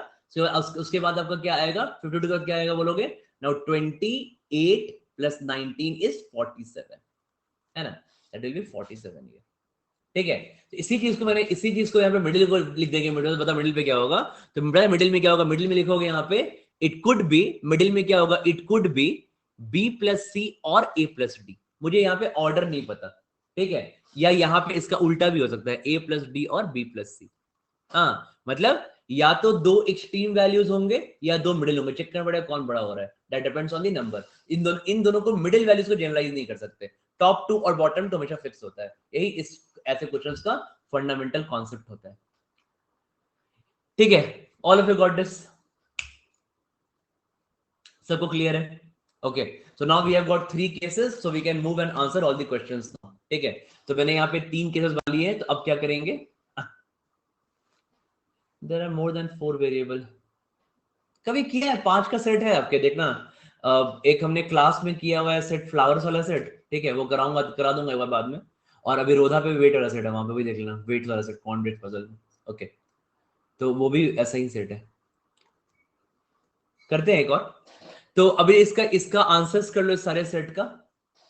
उसके बाद आपका क्या आएगा, 52 के बाद क्या आएगा बोलोगे, नाउ 28 प्लस 19 इज 47 है ना, दैट विल बी 47 ये। ठीक है, तो इसी चीज को यहाँ पे मिडिल को लिख देंगे, मिडिल बता मिडिल पे क्या होगा, तो मिडिल में क्या होगा, मिडिल में लिखोगे यहाँ पे इट कुड बी, मिडिल में क्या होगा, it could be B plus C और ए प्लस डी, मुझे यहाँ पे ऑर्डर नहीं पता। ठीक है, या यहाँ पे इसका उल्टा भी हो सकता है, ए प्लस डी और बी प्लस सी। हाँ, मतलब या तो दो एक्सट्रीम वैल्यूज होंगे या दो मिडिल होंगे, चेक करना पड़ेगा कौन बड़ा हो रहा है, that depends on the number. इन दोनों को मिडिल वैल्यूज को जनरलाइज नहीं कर सकते, टॉप टू और बॉटम टू हमेशा फिक्स होता है, यही इस ऐसे क्वेश्चंस का फंडामेंटल कॉन्सेप्ट होता है। ठीक है, all of you got this, सबको क्लियर है? Okay, so now we have got 3 cases, so we can move and answer all the questions now. ठीक है, तो मैंने यहाँ पे 3 केसेस बना लिए हैं, तो अब क्या करेंगे, there are more than 4 variable, कभी किया है 5 का सेट है आपके, देखना एक हमने क्लास में किया हुआ है सेट, फ्लावर्स वाला सेट। ठीक है, वो कराऊंगा, करा दूंगा एक बार बाद में, और अभी रोधा पे वेट वाला सेट है, वहां पे भी देख लेना, वेट वाला सेट, कॉन्वेट पजल में। ओके, तो वो भी ऐसा ही सेट है, करते हैं एक और। तो अभी इसका इसका आंसर्स कर लो इस सारे सेट का।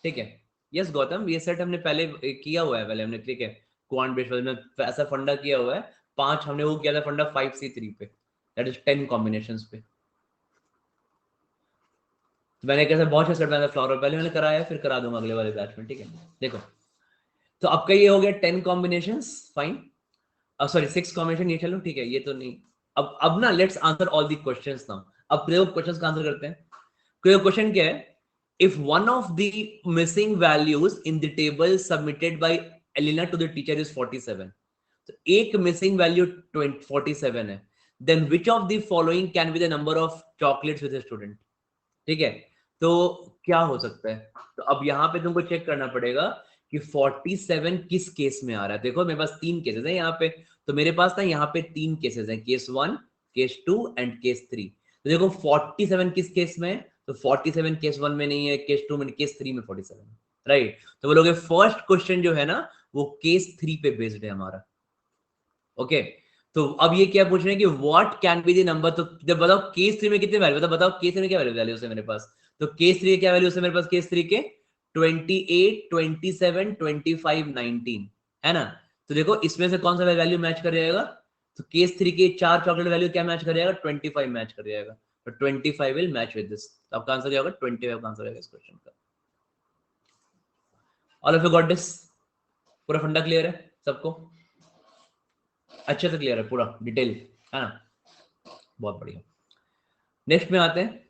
ठीक है, यस गौतम, ये सेट हमने पहले किया हुआ है, पहले हमने, ठीक है, क्वांट बेस में ऐसा फंडा किया हुआ है, 5 हमने वो किया था फंडा 5C3 पे, दैट इज 10 कॉम्बिनेशंस पे। तो मैंने कैसे बहुत से सेट बनाया फ्लावर, पहले मैंने कराया, फिर करा दूंगा अगले वाले बैच में। ठीक है, देखो तो आपका ये हो गया 10 कॉम्बिनेशंस, फाइन, सॉरी 6 कॉम्बिनेशन, ये चलो ठीक है, ये तो नहीं। अब ना let's answer all the questions now, अब क्वेश्चंस का आंसर करते हैं। क्वेश्चन क्या है, if one of the missing values in the table submitted by Elena to the teacher is 47, तो एक missing value 47 है, then which of the following can be the number of chocolates with a student? ठीक है, तो क्या हो सकता है, तो अब यहाँ पे तुमको चेक करना पड़ेगा कि 47 किस केस में आ रहा है। देखो मेरे पास 3 केसेस हैं यहाँ पे, तो मेरे पास ना यहाँ पे 3 केसेस हैं, केस 1, केस 2 एंड केस 3। तो देखो 47 किस केस में है, तो 47 केस 1 में नहीं है, केस 2 में, केस 3 में 47, राइट। तो बोलोगे फर्स्ट क्वेश्चन जो है ना वो केस 3 पे बेस्ड है हमारा। ओके, तो अब ये क्या पूछ रहे हैं कि what can be the number, तो जब बताओ केस 3 में कितने वैल्यू, बताओ केस 3 में क्या वैल्यू है मेरे पास, तो केस 3 क्या वैल्यू है मेरे पास, केस 3 के 28 27 25 19 है ना। तो देखो इसमें से कौन सा वैल्यू मैच कर जाएगा, तो केस 3 के 4 चॉकलेट वैल्यू क्या मैच कर जाएगा, 25 मैच कर जाएगा, तो 25 विल मैच विद दिस, तो आपका आंसर क्या होगा, 25 का आंसर आएगा इस क्वेश्चन का। All of you got this, पूरा फंडा क्लियर है सबको, अच्छे से क्लियर है पूरा डिटेल, है ना, बहुत बढ़िया। नेक्स्ट में आते हैं,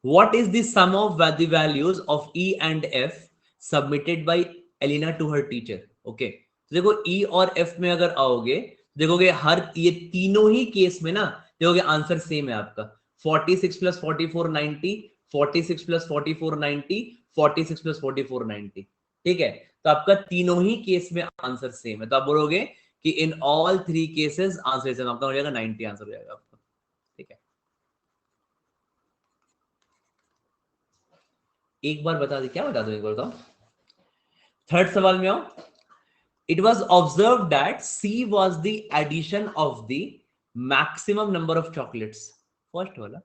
what is the sum of the values of E and F submitted by Elina to her teacher. Okay, तो देखो ई और एफ में अगर आओगे, देखोगे हर ये तीनों ही केस में ना, देखोगे आंसर सेम है आपका, 46 प्लस 44 90, 46 प्लस 44 90, 46 प्लस 44 90। ठीक है, तो आपका तीनों ही केस में आंसर सेम है, तो आप बोलोगे कि in all 3 cases answer same, आपका हो जाएगा 90 आंसर हो जाएगा आपका। ठीक है, एक बार बता दे, क्या बता दो एक बार बताओ, थर्ड सवाल में आओ। It was observe that C was the addition of the maximum number of chocolates, first वाला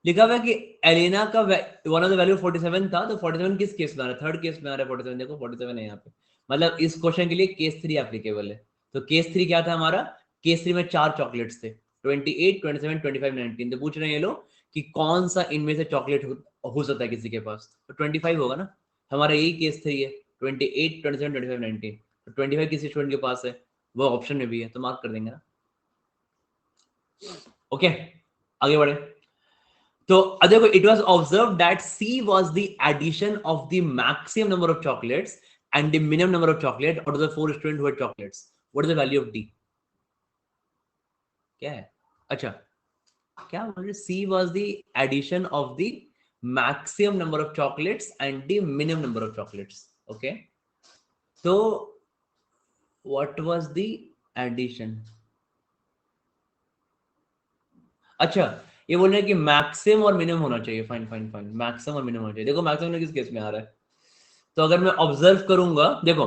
लिखा हुआ है कि एलिना का वन ऑफ द वैल्यू 47 था, तो 47 किस केस में आ रहा है? थर्ड केस में आ रहा है 47, देखो 47 है यहाँ पे, मतलब इस क्वेश्चन के लिए केस 3 एप्लीकेबल है। तो केस 3 क्या था हमारा? केस 3 में 4 चॉकलेट्स थे, 28, 27, 25, 19। तो पूछ रहे हैं ये लोग कि कौन सा इनमें से चॉकलेट हो सकता है किसी के पास, तो 25 होगा ना, हमारा यही केस 3 है, 28, 27, 25, 19। तो 25 किसी स्टूडेंट के पास है, वो ऑप्शन में भी है, तो मार्क कर देंगे ना। ओके, आगे बढ़े। तो देखो, it was observed that C was the addition of the maximum number of chocolates and the minimum number of chocolate out of the 4 students who had chocolates. What is the value of D? क्या है? अच्छा, क्या बोल रहे? C was the addition of the maximum number of chocolates and the minimum number of chocolates. Okay, so what was the addition? अच्छा, ये बोल रहे हैं कि मैक्सिमम और मिनिमम होना चाहिए। फाइन फाइन फाइन, मैक्सिमम और मिनिमम होना चाहिए। देखो मैक्सिमम किस केस में आ रहा है, तो अगर मैं ऑब्जर्व करूंगा, देखो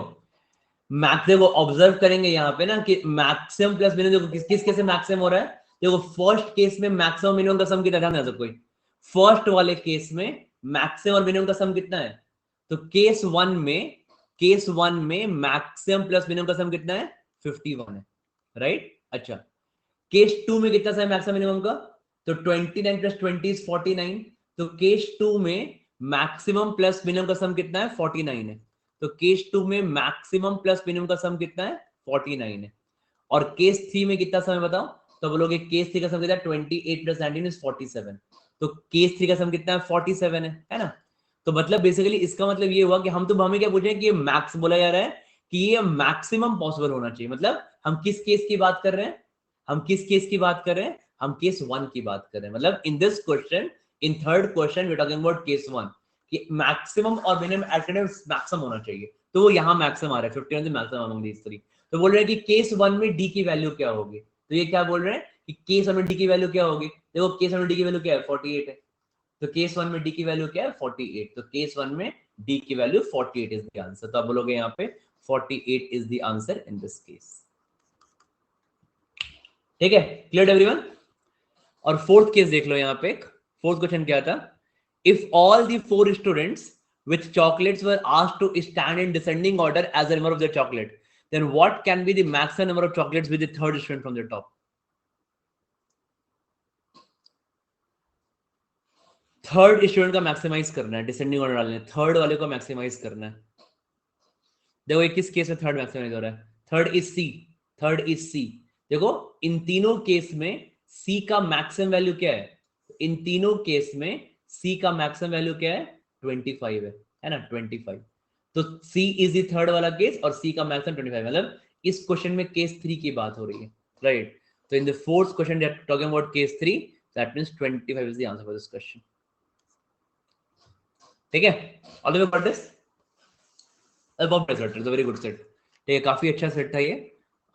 मैक्स, देखो ऑब्जर्व करेंगे यहाँ पे ना कि मैक्सिमम प्लस मिनिमम, देखो किस केस में मैक्सिमम हो रहा है। देखो फर्स्ट केस में मैक्सिमम मिनिमम का सम कितना, ध्यान दे कोई, फर्स्ट वाले केस में मैक्सिमम और मिनिमम का सम कितना है? तो केस 1 में मैक्सिमम प्लस मिनिमम का सम कितना है? 51 है, राइट। अच्छा, केस 2 में कितना सा है मैक्सिमम मिनिमम का? तो 29 प्लस 20 इज 49। तो केस 2 में मैक्सिमम प्लस मिनिमम का सम कितना है? 49 है। तो केस 2 में मैक्सिमम प्लस मिनिमम का सम कितना है? 49 है। और केस 3 में कितना सम है बताओ? तो बोलोगे केस 3 का सम कितना है? 28 प्लस 19 इज 47। तो केस 3 का सम कितना है? 47 है ना। तो मतलब बेसिकली इसका मतलब ये हुआ कि हमें क्या पूछे कि ये मैक्स बोला जा रहा है कि ये मैक्सिमम पॉसिबल होना चाहिए। मतलब हम किस केस की बात कर रहे हैं? हम किस केस की बात कर रहे हैं? हम केस 1 की बात कर रहे हैं। मतलब in this question, in third question we talking about case 1 कि मैक्सिमम और मिनिमम एल्टरनेटिव मैक्सिमम होना चाहिए। तो वो यहाँ मैक्सिमम आ रहा है, 51 से मैक्सिमम अमंग दीस थ्री। तो बोल रहे हैं कि केस 1 में डी की वैल्यू क्या होगी? तो ये क्या बोल रहे हैं कि केस 1 में डी की वैल्यू क्या होगी? देखो केस 1 में डी की वैल्यू क्या है? 48 है। तो केस 1 में डी की वैल्यू क्या है? 48। तो केस 1 में डी की वैल्यू 48 इज द आंसर। तो आप बोलोगे यहाँ पे 48 is the answer in this case. ठीक है, क्लियर एवरीवन। और फोर्थ केस देख लो यहाँ पे, फोर्थ क्वेश्चन क्या था? If all the 4 students with chocolates were asked to stand in descending order as a number of their chocolate, then what can be the maximum number of chocolates with the third student from the top? Third student का maximise करना है, descending order डालना है, third वाले को maximise करना है। देखो ये किस केस में थर्ड मैक्सिमाइज हो रहा है? Third is C, third is C. देखो इन तीनों केस में सी का मैक्सिमम वैल्यू क्या है? इन तीनों केस में सी का मैक्सिमम वैल्यू क्या है? 25 है ना, 25। तो सी इज द थर्ड वाला केस और सी का मैक्सिमम 25। मतलब इस क्वेश्चन में केस 3 की बात हो रही है, राइट। तो in the fourth question we are talking about case 3, that means 25 is the answer for this question. ठीक है, all the way got this. बहुत सेट, वेरी गुड सेट। ठीक है, काफी अच्छा सेट था ये।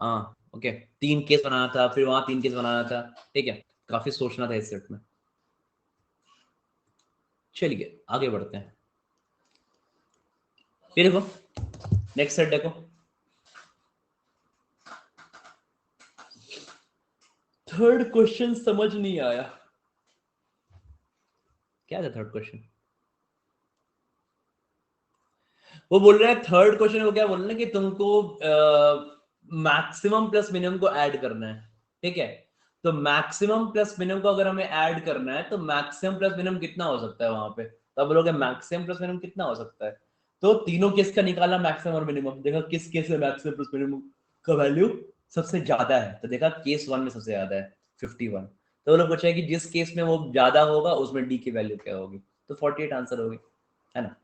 हाँ ओके, 3 केस बनाना था, फिर वहां 3 केस बनाना था। ठीक है, काफी सोचना था इस सेट में। चलिए आगे बढ़ते हैं। फिर देखो नेक्स्ट सेट देखो, थर्ड क्वेश्चन समझ नहीं आया, क्या था थर्ड क्वेश्चन? वो बोल रहा है थर्ड क्वेश्चन को, क्या बोल रहे हैं कि तुमको मैक्सिमम प्लस मिनिमम को ऐड करना है। ठीक है, तो मैक्सिमम प्लस मिनिमम को अगर हमें ऐड करना है तो मैक्सिमम प्लस मिनिमम कितना हो सकता है वहां पे? तो अब बोलोगे मैक्सिमम प्लस मिनिमम कितना हो सकता है? तो तीनों केस का निकाला मैक्सिमम और मिनिमम, देखा किस केस में मैक्सिमम प्लस मिनिमम का वैल्यू सबसे ज्यादा है। तो देखा केस 1 में सबसे ज्यादा है 51। तो वो लोग पूछा है कि जिस केस में वो ज्यादा होगा उसमें डी की वैल्यू क्या होगी? तो 48 आंसर होगी, है ना।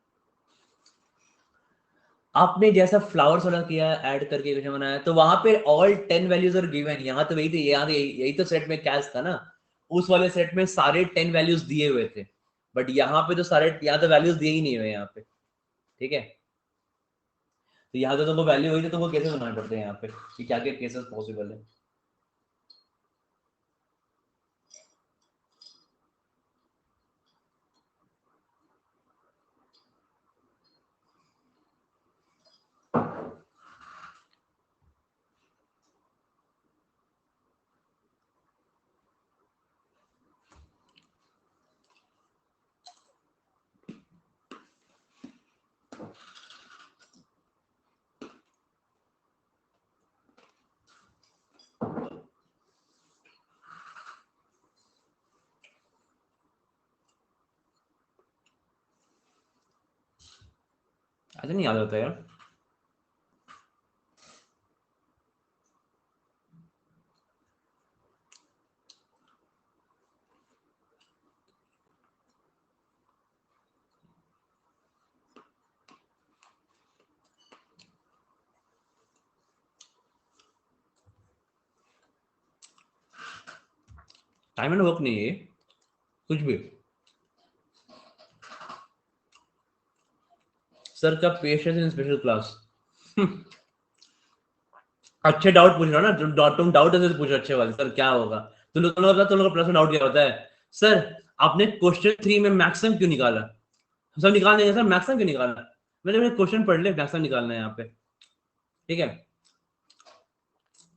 आपने जैसा फ्लावर्स वाला किया, ऐड करके क्वेश्चन बनाया, तो वहां पे ऑल 10 वैल्यूज आर गिवन। यहाँ तो वही थे, यहाँ यही तो सेट में कैश था ना। उस वाले सेट में सारे 10 वैल्यूज दिए हुए थे, बट यहाँ पे तो सारे, यहाँ तो वैल्यूज दिए ही नहीं हुए यहाँ पे। ठीक है, तो यहाँ तो तुमको वैल्यू हुई तो तुमको कैसे बनाने पड़ते हैं यहाँ पे कि क्या क्या केसेस पॉसिबल है। ऐसा नहीं याद होता यार। टाइम एंड वर्क नहीं है कुछ भी। सर का पेशेंस इन स्पेशल क्लास। अच्छे डाउट पूछ रहा ना, तुम डाउट ऐसे पूछो अच्छे वाले, सर क्या होगा। तुम लोग का प्लस में डाउट क्या होता है, सर आपने क्वेश्चन 3 में मैक्सिमम क्यों निकाला। सब निकाल देंगे सर, मैक्सिमम क्यों निकाला। मैंने क्वेश्चन पढ़ ले, मैक्सिमम निकालना है यहाँ पे, ठीक है।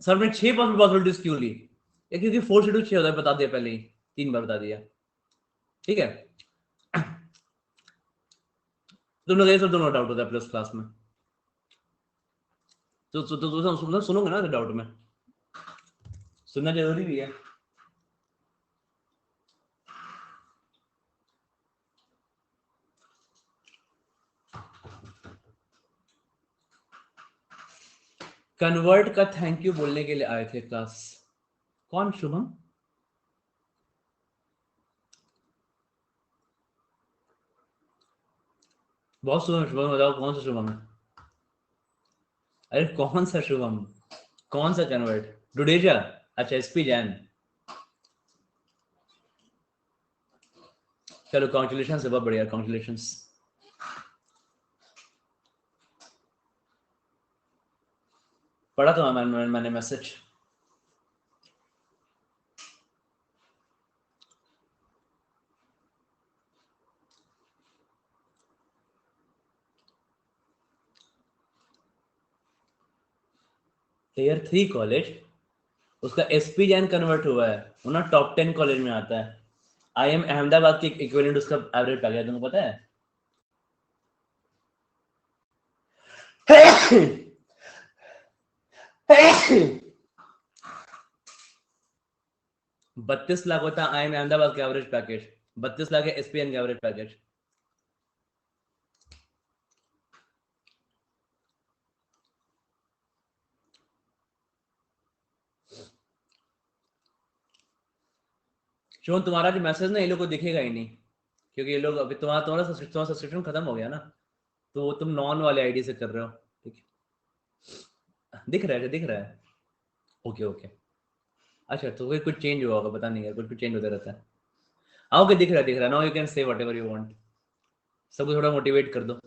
सर ने 6 पॉसिबिलिटीज क्यों ली, क्योंकि 4 से 6 होता है, बता दिया पहले ही, 3 बार बता दिया, ठीक है। तुम लोग ये सब दोनों डाउट होता है प्लस क्लास में, तो सुनोगे ना डाउट में, सुनना जरूरी भी है। कन्वर्ट का थैंक यू बोलने के लिए आए थे क्लास। कौन, शुभम? बहुत शुभम, शुभम बताओ कौन सा शुभम है। अरे कौन सा शुभम, कौन सा कन्वर्ट, डुडेजा? अच्छा एसपी जैन, चलो कॉन्ग्रेचुलेशन, बहुत बढ़िया, कॉन्ग्रेचुलेशन। पढ़ा था मैंने मैसेज। टियर 3 कॉलेज, उसका एसपी जैन कन्वर्ट हुआ है, वो ना टॉप 10 कॉलेज में आता है। IIM अहमदाबाद की इक्विवेलेंट उसका एवरेज आ गया, तुमको पता है? 32 लाख होता है IIM अहमदाबाद का एवरेज पैकेज, 32 लाख है एसपीएन का एवरेज पैकेज। शोन, तुम्हारा जो मैसेज ना ये लोग को दिखेगा ही नहीं, क्योंकि ये लोग अभी तुम्हारा सब्सक्रिप्शन खत्म हो गया ना, तो तुम नॉन वाले आईडी से कर रहे हो, ठीक है। दिख रहा है, दिख रहा है, ओके ओके। अच्छा तो कोई कुछ चेंज हुआ होगा, पता नहीं है, कुछ कुछ चेंज होता रहता है। हाँ ओके, दिख रहा है, दिख रहा है। Now you can say whatever you want, सबको थोड़ा मोटिवेट कर दो।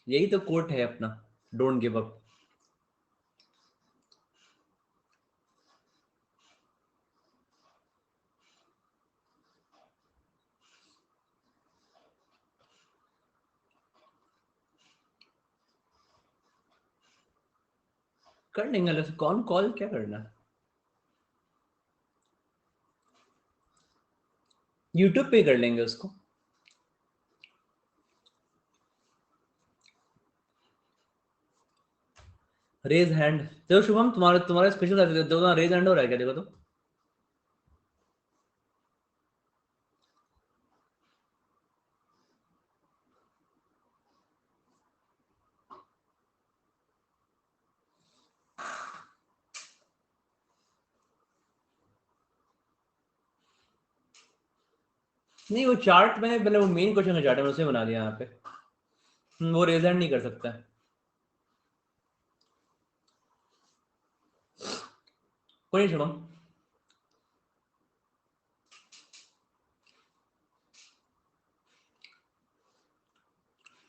यही तो कोट है अपना, डोंट गिव अप। कर लेंगे, कौन कॉल क्या करना है, यूट्यूब पे कर लेंगे उसको। रेज हैंड, देखो शुभम, तुम्हारा तुम्हारा स्पेशल देखो, रेज हैंड हो रहा है क्या, देखो तो। नहीं, वो चार्ट मैंने पहले वो मेन क्वेश्चन का चार्ट है, उसे बना दिया यहाँ पे। वो रेज हैंड नहीं कर सकता है। कोई नहीं शुभम,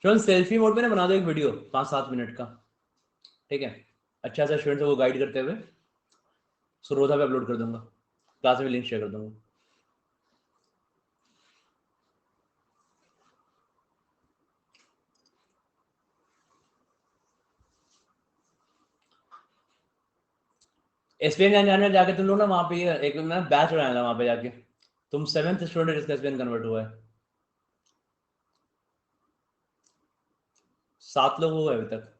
शुभम सेल्फी मोड में ना बना दो एक वीडियो 5-7 मिनट का, ठीक है। अच्छा सा स्टूडेंट को गाइड करते हुए सुरोधा पे अपलोड कर दूंगा, क्लास में लिंक शेयर कर दूंगा। एसपीएन जाने जाके तुम लोग ना वहाँ पे एक ना बैच बनाना वहाँ पे जाके, तुम 7th स्टूडेंट जिसका एसपीएन कन्वर्ट हुआ है, 7 लोग हुए अभी तक,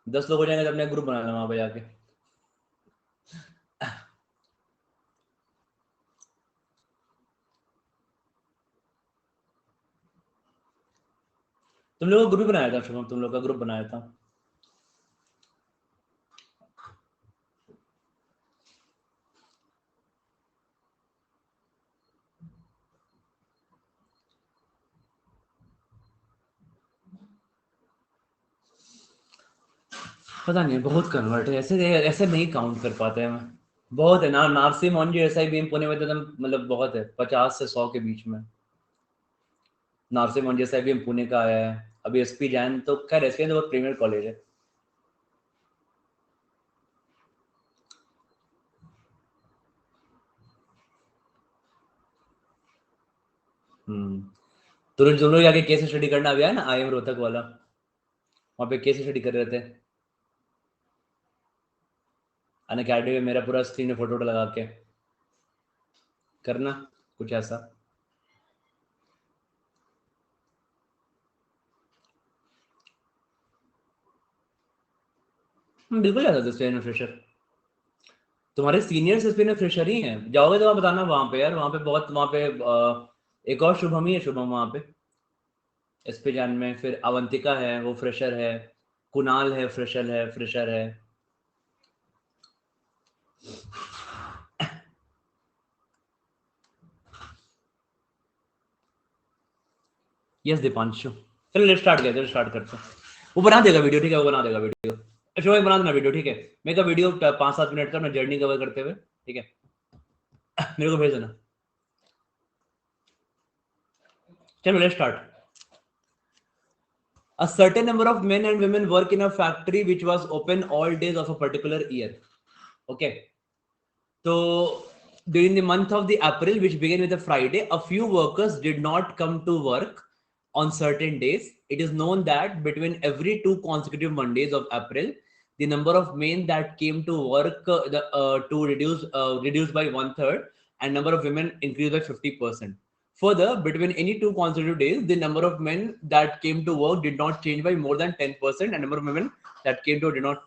10 लोग हो जाएंगे तो अपने ग्रुप बनाना वहाँ पे जाके। तुम लोग का ग्रुप बनाया था शुभम, तुम लोग का ग्रुप बनाया था। पता नहीं, बहुत कन्वर्ट है, ऐसे ऐसे नहीं काउंट कर पाते हैं। बहुत है ना, नारसी मोन्जी ऐसा ही पुणे में तो एकदम मतलब बहुत है, 50 से 100 के बीच में। नारसी मोन्जी ऐसा भी पुणे का आया है। अभी एसपी जैन तो खैर एसपी तो बहुत प्रीमियर कॉलेज है। तुम लोग जाके केस स्टडी करना अभी आया ना, आई एम रोहतक वाला, वहाँ पे केस स्टडी कर रहे थे अन अकेडमी में, मेरा पूरा स्क्रीन में फोटो लगा के करना कुछ ऐसा। बिल्कुल जा सकते स्पेन में फ्रेशर, तुम्हारे सीनियर्स स्पेन में फ्रेशर ही हैं। जाओगे तो वहाँ बताना, वहाँ पे यार, वहाँ पे बहुत, वहाँ पे एक और शुभम ही है, शुभम वहाँ पे एसपी जान में। फिर अवंतिका है, वो फ्रेशर है। कुणाल है, फ्रेशर है। यस दीपांशु। चलो लेट स्टार्ट किया, चलो स्टार्ट करते हैं। वो बना देगा वीडियो, ठीक है, वो बना देगा वीडियो। अच्छा वो बना देना वीडियो, ठीक है। मेरे का वीडियो 5-7 मिनट का, मैं जर्नी कवर करते हुए, ठीक है। मेरे को भेज देना। चलो let start. A certain number of men and women work in a factory which was open all days of a particular year. Okay. So during the month of the April, which began with a Friday, a few workers did not come to work on certain days. It is known that between every 2 consecutive Mondays of April, the number of men that came to work to reduce by 1/3, and number of women increased by 50%. Further, between any 2 consecutive days, the number of men that came to work did not change by more than 10%, and number of women that came to work did not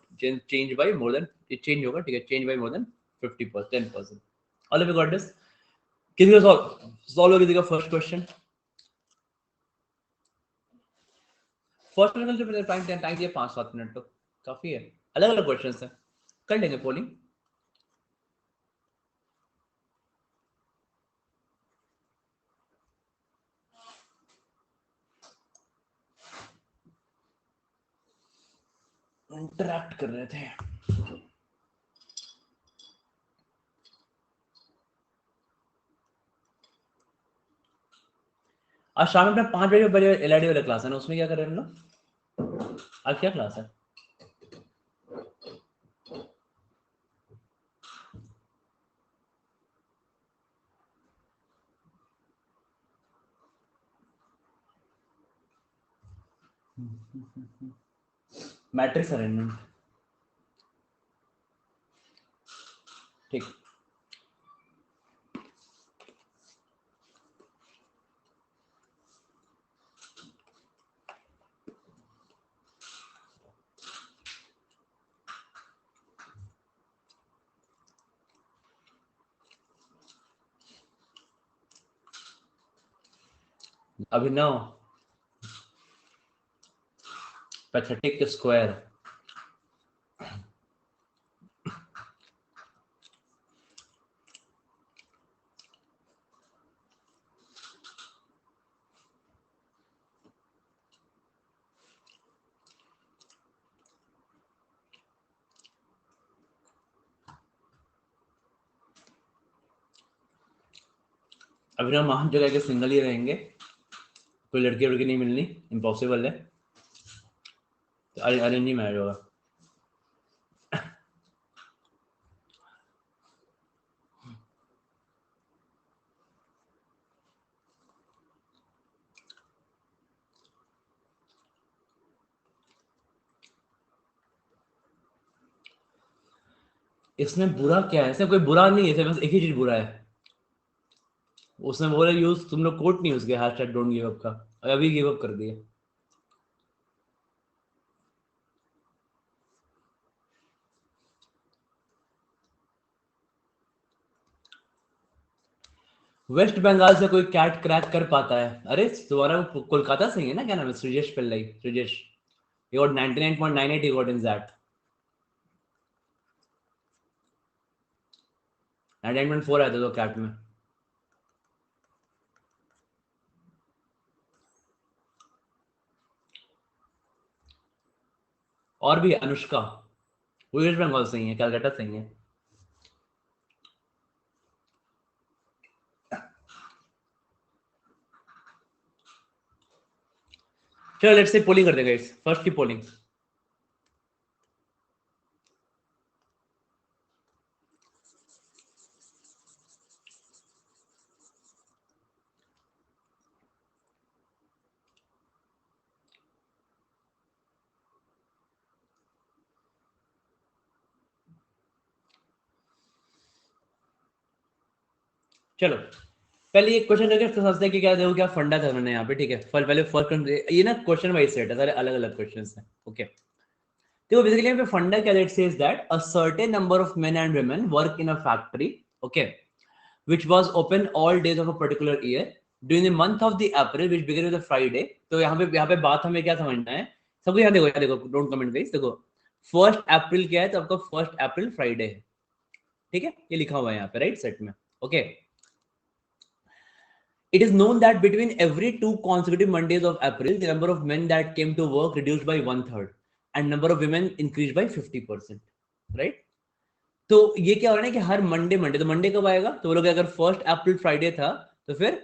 change by more than change by more than 50%, 10%. All of you got this? किसी का solve हो, किसी का first question? First question से पहले time दिया 5-7 minute, तो काफी है। अलग अलग क्वेश्चन है, कर लेंगे पोलिंग। इंटरैक्ट कर रहे थे। आज शाम में अपना 5 बजे एलआईडी वाला क्लास है ना, उसमें क्या कर रहे हैं लोग? आज क्या क्लास है? मैट्रिक्स अरेंजमेंट, ठीक। अभिनव, पैथेटिक स्क्वायर। अभिनव महान जगह के सिंगल ही रहेंगे, कोई लड़की वड़की नहीं मिलनी, इम्पॉसिबल है। अरेंज नहीं मैरिज होगा। इसमें बुरा क्या है? इसमें कोई बुरा नहीं है, इसमें बस एक ही चीज बुरा है। उसने बोला यूज, तुम लोग कोट नहीं यूज किया हैशटैग डोंट गिव अप का, अभी गिव अप कर दिए। वेस्ट बंगाल से कोई कैट क्रैक कर पाता है? अरे तुम्हारा कोलकाता से ही है ना, क्या नाम है, Srijesh Pillai, Srijesh, he got 99.98, he got in that 99.4 आया था तो कैट में। और भी अनुष्का, वो वेस्ट बंगाल से ही है, कलकत्ता से ही है। चलो लेट्स से पोलिंग कर देगा गाइस, फर्स्ट की पोलिंग। चलो पहले एक क्वेश्चन करके समझते हैं कि क्या देखो क्या फंडा था मैंने यहाँ पे, ठीक है। पहले फर्स्ट ये ना क्वेश्चन वाइज सेट है, सारे अलग अलग क्वेश्चंस हैं, ओके। देखो बेसिकली यहाँ पे फंडा क्या it says that a certain number of main and women work in a factory, okay, which was open all days of a particular year during the month of the April which began with a Friday। तो यहाँ पे बात हमें क्या समझना है सबको, यहाँ देखो डोंट कमेंट गाइस, देखो 1 अप्रैल क्या है, तो आपका 1 अप्रैल फ्राइडे है, ठीक है, ये लिखा हुआ है यहाँ पे राइट सेट में, okay. It is known that between every 2 consecutive Mondays of April, the number of men that came to work reduced by 1/3 and number of women increased by 50%, right? तो ये क्या हो रहा है कि हर मंडे, तो Monday कब आएगा, तो बोलोगे अगर 1 अप्रैल फ्राइडे था तो फिर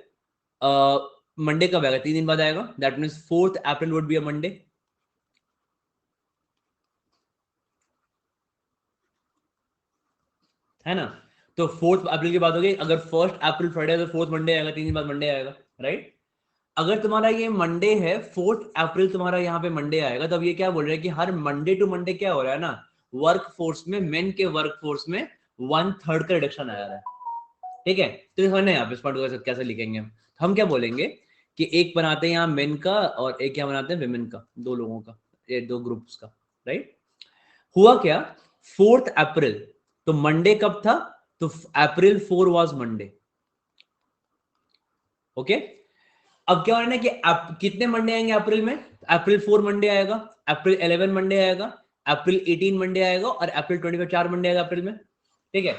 मंडे कब आएगा, 3 दिन बाद आएगा, that means 4 April would be a Monday, है ना। तो 4 अप्रैल की बात हो गई, अगर 1 अप्रैल फ्राइडे है तो 4 मंडे आएगा, 3 दिन बाद मंडे आएगा, राइट। अगर तुम्हारा ये मंडे है, 4 अप्रैल तुम्हारा यहाँ पे मंडे आएगा, तब ये क्या बोल रहा है कि हर मंडे टू मंडे क्या हो रहा है ना, वर्क फोर्स में, मेन के वर्क फोर्स में 1/3 का रिडक्शन आ रहा है, ठीक है। तो समझना यहाँ पे इस पॉइंट को कैसे लिखेंगे हम क्या बोलेंगे कि एक बनाते हैं यहाँ मेन का और एक क्या बनाते हैं विमेन का, दो लोगों का, ये दो ग्रुप्स का, राइट। हुआ क्या, 4 अप्रैल, तो मंडे कब था, तो अप्रैल 4 वाज मंडे, ओके। अब क्या हो रहा है ना कि कितने मंडे आएंगे अप्रैल में, अप्रैल 4 मंडे आएगा, अप्रैल 11 मंडे आएगा, अप्रैल 18 मंडे आएगा और अप्रैल 25 4 मंडे आएगा अप्रैल में, ठीक है।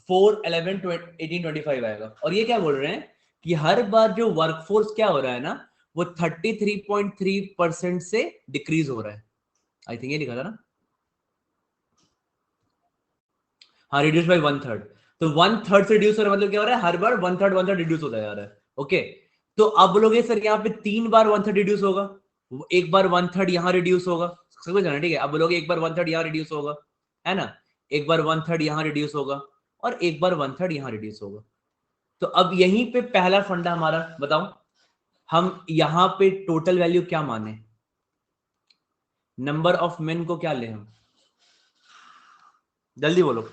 4 11 18 25 आएगा, और ये क्या बोल रहे हैं कि हर बार जो वर्कफोर्स क्या हो रहा है ना, वो 33.3% से डिक्रीज हो रहा है, आई थिंक ये लिखा था ना, हाँ, रिड्यूस बाय 1/3। तो 1/3 से रिड्यूस हो रहा है, मतलब क्या हो रहा है, हर बार 1/3 रिड्यूस होता जा रहा है, ओके। तो अब बोलोगे सर यहाँ पे 3 बार 1/3 रिड्यूस होगा, एक बार 1/3 यहाँ रिड्यूस होगा, समझ जाना, ठीक है। अब बोलोगे एक बार 1/3 यहाँ रिड्यूस होगा, है ना, एक बार 1/3 यहाँ रिड्यूस होगा और एक बार 1/3 यहाँ रिड्यूस होगा। तो अब यहीं पे पहला फंडा हमारा, बताओ हम यहाँ पे टोटल वैल्यू क्या माने, नंबर ऑफ मेन को क्या ले हम, जल्दी बोलो,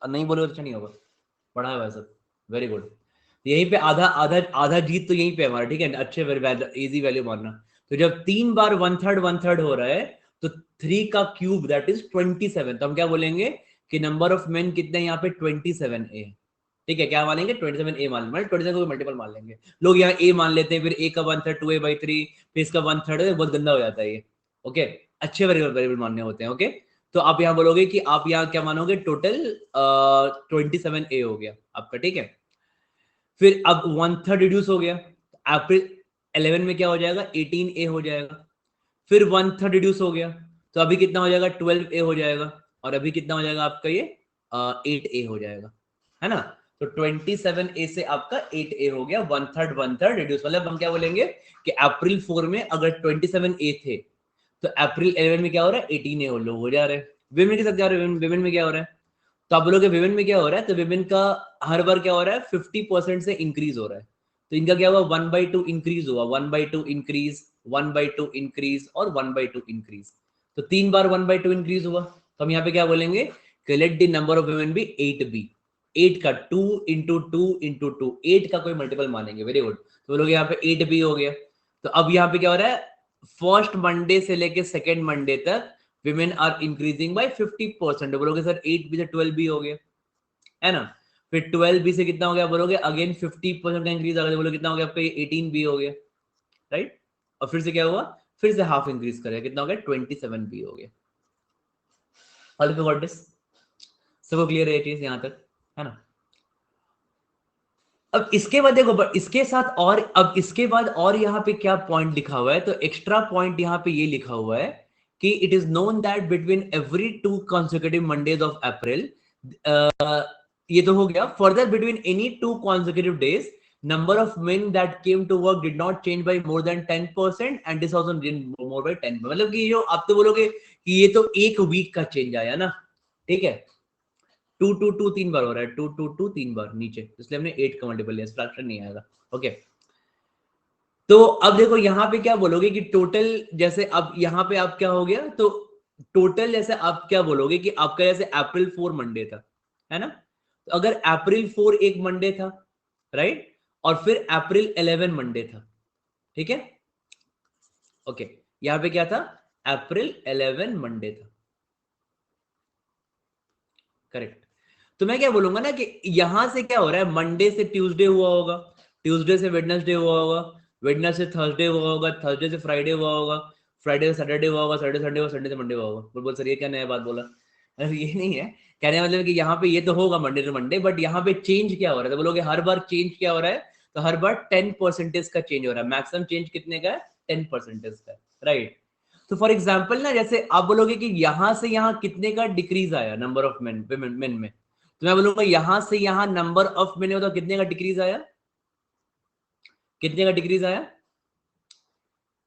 नहीं बोलो तो अच्छा नहीं होगा, पढ़ा है वैसे, वेरी गुड। यहीं पे आधा आधा आधा जीत तो यहीं पे हमारा, ठीक है, अच्छे इजी वैल्यू मानना। तो जब 3 बार 1/3 हो रहा है तो 3 का क्यूब दैट इज 27, तो हम क्या बोलेंगे कि नंबर ऑफ मेन कितने यहाँ पे 27 ए, ठीक है, क्या मानेंगे 27 ए मान लेंगे, 27 को मल्टीपल मान लेंगे, लोग यहाँ ए मान लेते हैं, फिर ए का 1/3 2a/3, फिर इसका 1/3 बहुत गंदा हो जाता है ये, ओके। अच्छे वेरिएबल मानने होते हैं, ओके। तो आप यहाँ बोलोगे कि आप यहाँ क्या मानोगे, टोटल 27 ए हो गया आपका, ठीक है। फिर अब 1/3 रिड्यूस हो गया, अप्रैल 11 में क्या हो जाएगा, 18 ए हो जाएगा। फिर 1/3 रिड्यूस हो गया, तो अभी कितना हो जाएगा, 12 ए हो जाएगा, और अभी कितना हो जाएगा आपका ये 8 ए हो जाएगा, है ना। तो 27 ए से आपका 8 ए हो गया, 1/3 रिड्यूस, मतलब हम क्या बोलेंगे कि अप्रैल 4 में अगर 27 ए थे तो अप्रैल 11 में क्या हो रहा है, 18 ए हो जा रहे हैं। विमेन के साथ क्या हो रहा है, विमेन में क्या हो रहा है, तो आप बोलोगे विमेन में क्या हो रहा है, तो विमेन का हर बार क्या हो रहा है, 50% से इंक्रीज हो रहा है। तो इनका क्या हुआ, 1/2 इंक्रीज हुआ, 1/2 इंक्रीज, 1/2 इंक्रीज और 1/2 इंक्रीज। तो 3 बार 1/2 इंक्रीज हुआ, तो हम यहाँ पे क्या बोलेंगे कि let the number of women be 8 B, 8 का 2 इंटू 2 इंटू 2, 8 का कोई मल्टीपल मानेंगे, वेरी गुड। तो बोलोगे यहाँ पे 8 बी हो गया। तो अब यहाँ पे क्या हो रहा है, फर्स्ट मंडे से लेके सेकेंड मंडे तक women are increasing by 50%, बोलोगे सर 8 भी से 12 भी हो गया, है ना। फिर 12B से कितना हो गया बोलोगे, अगेन 50% का इंक्रीज आ गया, बोलो कितना हो गया आपका, 18B हो गया, राइट। और फिर से क्या हुआ, फिर से हाफ इंक्रीज करेगा, कितना हो गया, 27B हो गया। All of you got this? सबको क्लियर है ये चीज यहां तक, है ना? अब इसके बाद देखो, इसके साथ और अब इसके बाद और यहाँ पे क्या पॉइंट लिखा हुआ है, तो एक्स्ट्रा पॉइंट यहाँ पे ये लिखा हुआ है कि it is known that between every 2 consecutive Mondays of April, ये तो हो गया, further between any 2 consecutive days number of men that came to work did not change by more than 10% and this also didn't more by 10, मतलब कि जो आप तो बोलोगे कि ये तो एक वीक का चेंज आया ना, ठीक है, 2 2 2 3 बार हो रहा है, 2 2 2 3 बार नीचे, इसलिए हमने 8 का मल्टीपल लिया, फ्रैक्शन नहीं आएगा, ओके। तो अब देखो यहाँ पे क्या बोलोगे कि टोटल, जैसे अब यहाँ पे आप क्या हो गया, तो टोटल जैसे आप क्या बोलोगे कि आपका जैसे अप्रैल 4 मंडे था, है ना, तो अगर अप्रैल 4 एक मंडे था, राइट, और फिर अप्रैल 11 मंडे था, ठीक है, ओके, यहाँ पे क्या था, अप्रैल 11 मंडे था, करेक्ट। तो मैं क्या बोलूंगा ना कि यहां से क्या हो रहा है, मंडे से ट्यूसडे हुआ होगा, ट्यूसडे से वेडनेसडे हुआ होगा, वेडनेसडे से थर्सडे हुआ होगा, थर्सडे से फ्राइडे हुआ होगा, फ्राइडे से सैटरडे हुआ होगा, सैटरडे संडे हुआ, संडे से मंडे हुआ होगा। बोल सर ये क्या नया बात बोला? अरे ये नहीं है, कहने का मतलब कि यहाँ पे ये तो होगा मंडे टू मंडे, बट यहाँ पे चेंज क्या हो रहा है, तो बोलोगे हर बार चेंज क्या हो रहा है, तो हर बार 10% का चेंज हो रहा है, मैक्सिमम चेंज कितने का है, 10% का, राइट। तो फॉर एग्जाम्पल ना, जैसे आप बोलोगे कि यहां से यहां कितने का डिक्रीज आया नंबर ऑफ मेन में, तो मैं बोलूंगा यहां से यहां नंबर ऑफ मेन में, तो कितने का डिक्रीज आया, कितने का डिक्रीज आया,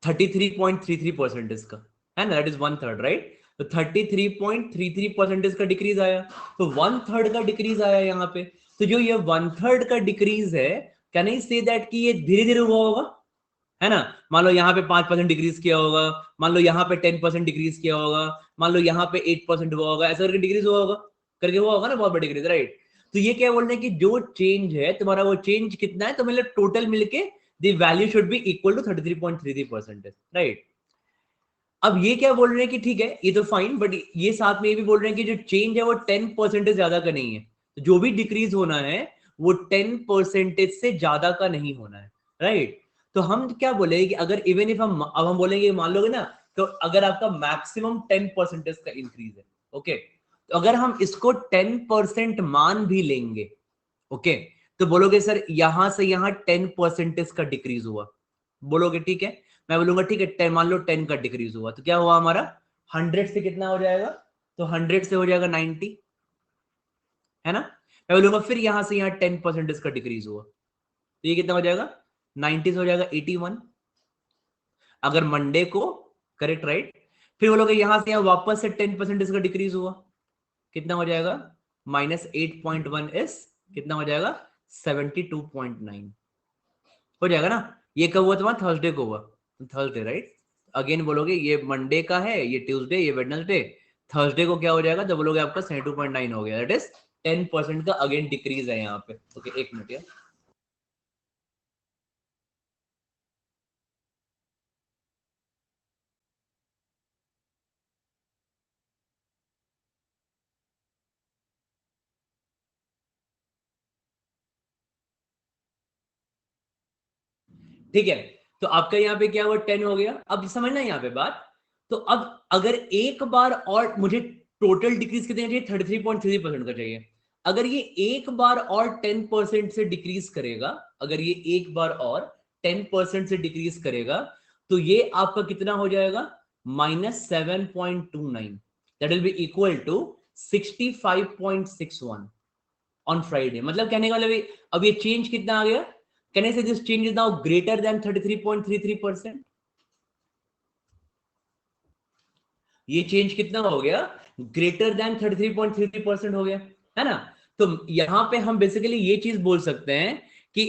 33.33% का, है ना, दैट इज 1/3, राइट। तो 33.33% का डिक्रीज आया, तो 1/3 का डिक्रीज आया यहाँ पे। तो जो ये 1/3 का डिक्रीज है, कैन आई से दैट कि ये धीरे धीरे हुआ होगा, है ना। मान लो यहाँ पे 5% डिक्रीज किया होगा, मान लो यहाँ पे 10% डिक्रीज किया होगा, मान लो यहाँ पे 8% हुआ होगा, ऐसा करके डिक्रीज हुआ होगा, करके हुआ होगा ना, बहुत बड़ा डिक्रीज, राइट। तो ये क्या बोल रहे हैं कि जो चेंज है तुम्हारा, वो चेंज कितना है, तो मतलब टोटल मिलके the value should be equal to 33.33%, right. अब ये क्या बोल रहे हैं कि ठीक है ये तो फाइन, बट ये साथ में ये भी बोल रहे हैं कि जो चेंज है वो 10% ज्यादा का नहीं है, तो जो भी डिक्रीज होना है वो 10% से ज्यादा का नहीं होना है, राइट। तो हम क्या बोले कि अगर इवन इफ हम अब हम बोलेंगे, मान लोगे ना, तो अगर आपका मैक्सिमम 10% का इंक्रीज है, ओके, तो अगर हम इसको 10% मान भी लेंगे, ओके, तो बोलोगे सर यहां से यहां 10% का डिक्रीज हुआ, बोलोगे ठीक है, मैं बोलूंगा ठीक है, 10 मान लो 10 का डिक्रीज हुआ, तो क्या हुआ हमारा, 100 से कितना हो जाएगा, तो 100 से हो जाएगा 90, है ना। मैं बोलूंगा फिर यहां से यहां 10% का डिक्रीज हुआ, तो ये कितना हो जाएगा, 90 से हो जाएगा 81, अगर मंडे को, करेक्ट, राइट। फिर बोलोगे यहां से यहां वापस से 10% का डिक्रीज हुआ, कितना हो जाएगा, -8.1 इस कितना हो जाएगा, 72.9 हो जाएगा ना। ये कब हुआ तुम्हारा, थर्सडे को हुआ, थर्सडे, राइट। अगेन बोलोगे ये मंडे का है, ये ट्यूसडे, ये वेडनेसडे, थर्सडे को क्या हो जाएगा, तो बोलोगे आपका 72.9 हो गया, दैट इज 10% का अगेन डिक्रीज है यहाँ पे, ओके, एक मिनट यार। ठीक है, तो आपका यहाँ पे क्या हुआ, 10 हो गया, अब समझना यहाँ पे बात। तो अब अगर एक बार और मुझे टोटल डिक्रीज कितने चाहिए, 33.3% का चाहिए, अगर ये एक बार और 10% से डिक्रीज करेगा, अगर ये एक बार और 10% से डिक्रीज करेगा, तो ये आपका कितना हो जाएगा, -7.29, that will be equal to 65.61 on Friday. मतलब कहने का मतलब अब ये चेंज कितना आ गया, कैन आई से this change is now greater than 33.33%, ये चेंज कितना हो गया, ग्रेटर देन 33.33% हो गया, है ना। तो यहां पे हम बेसिकली ये चीज बोल सकते हैं कि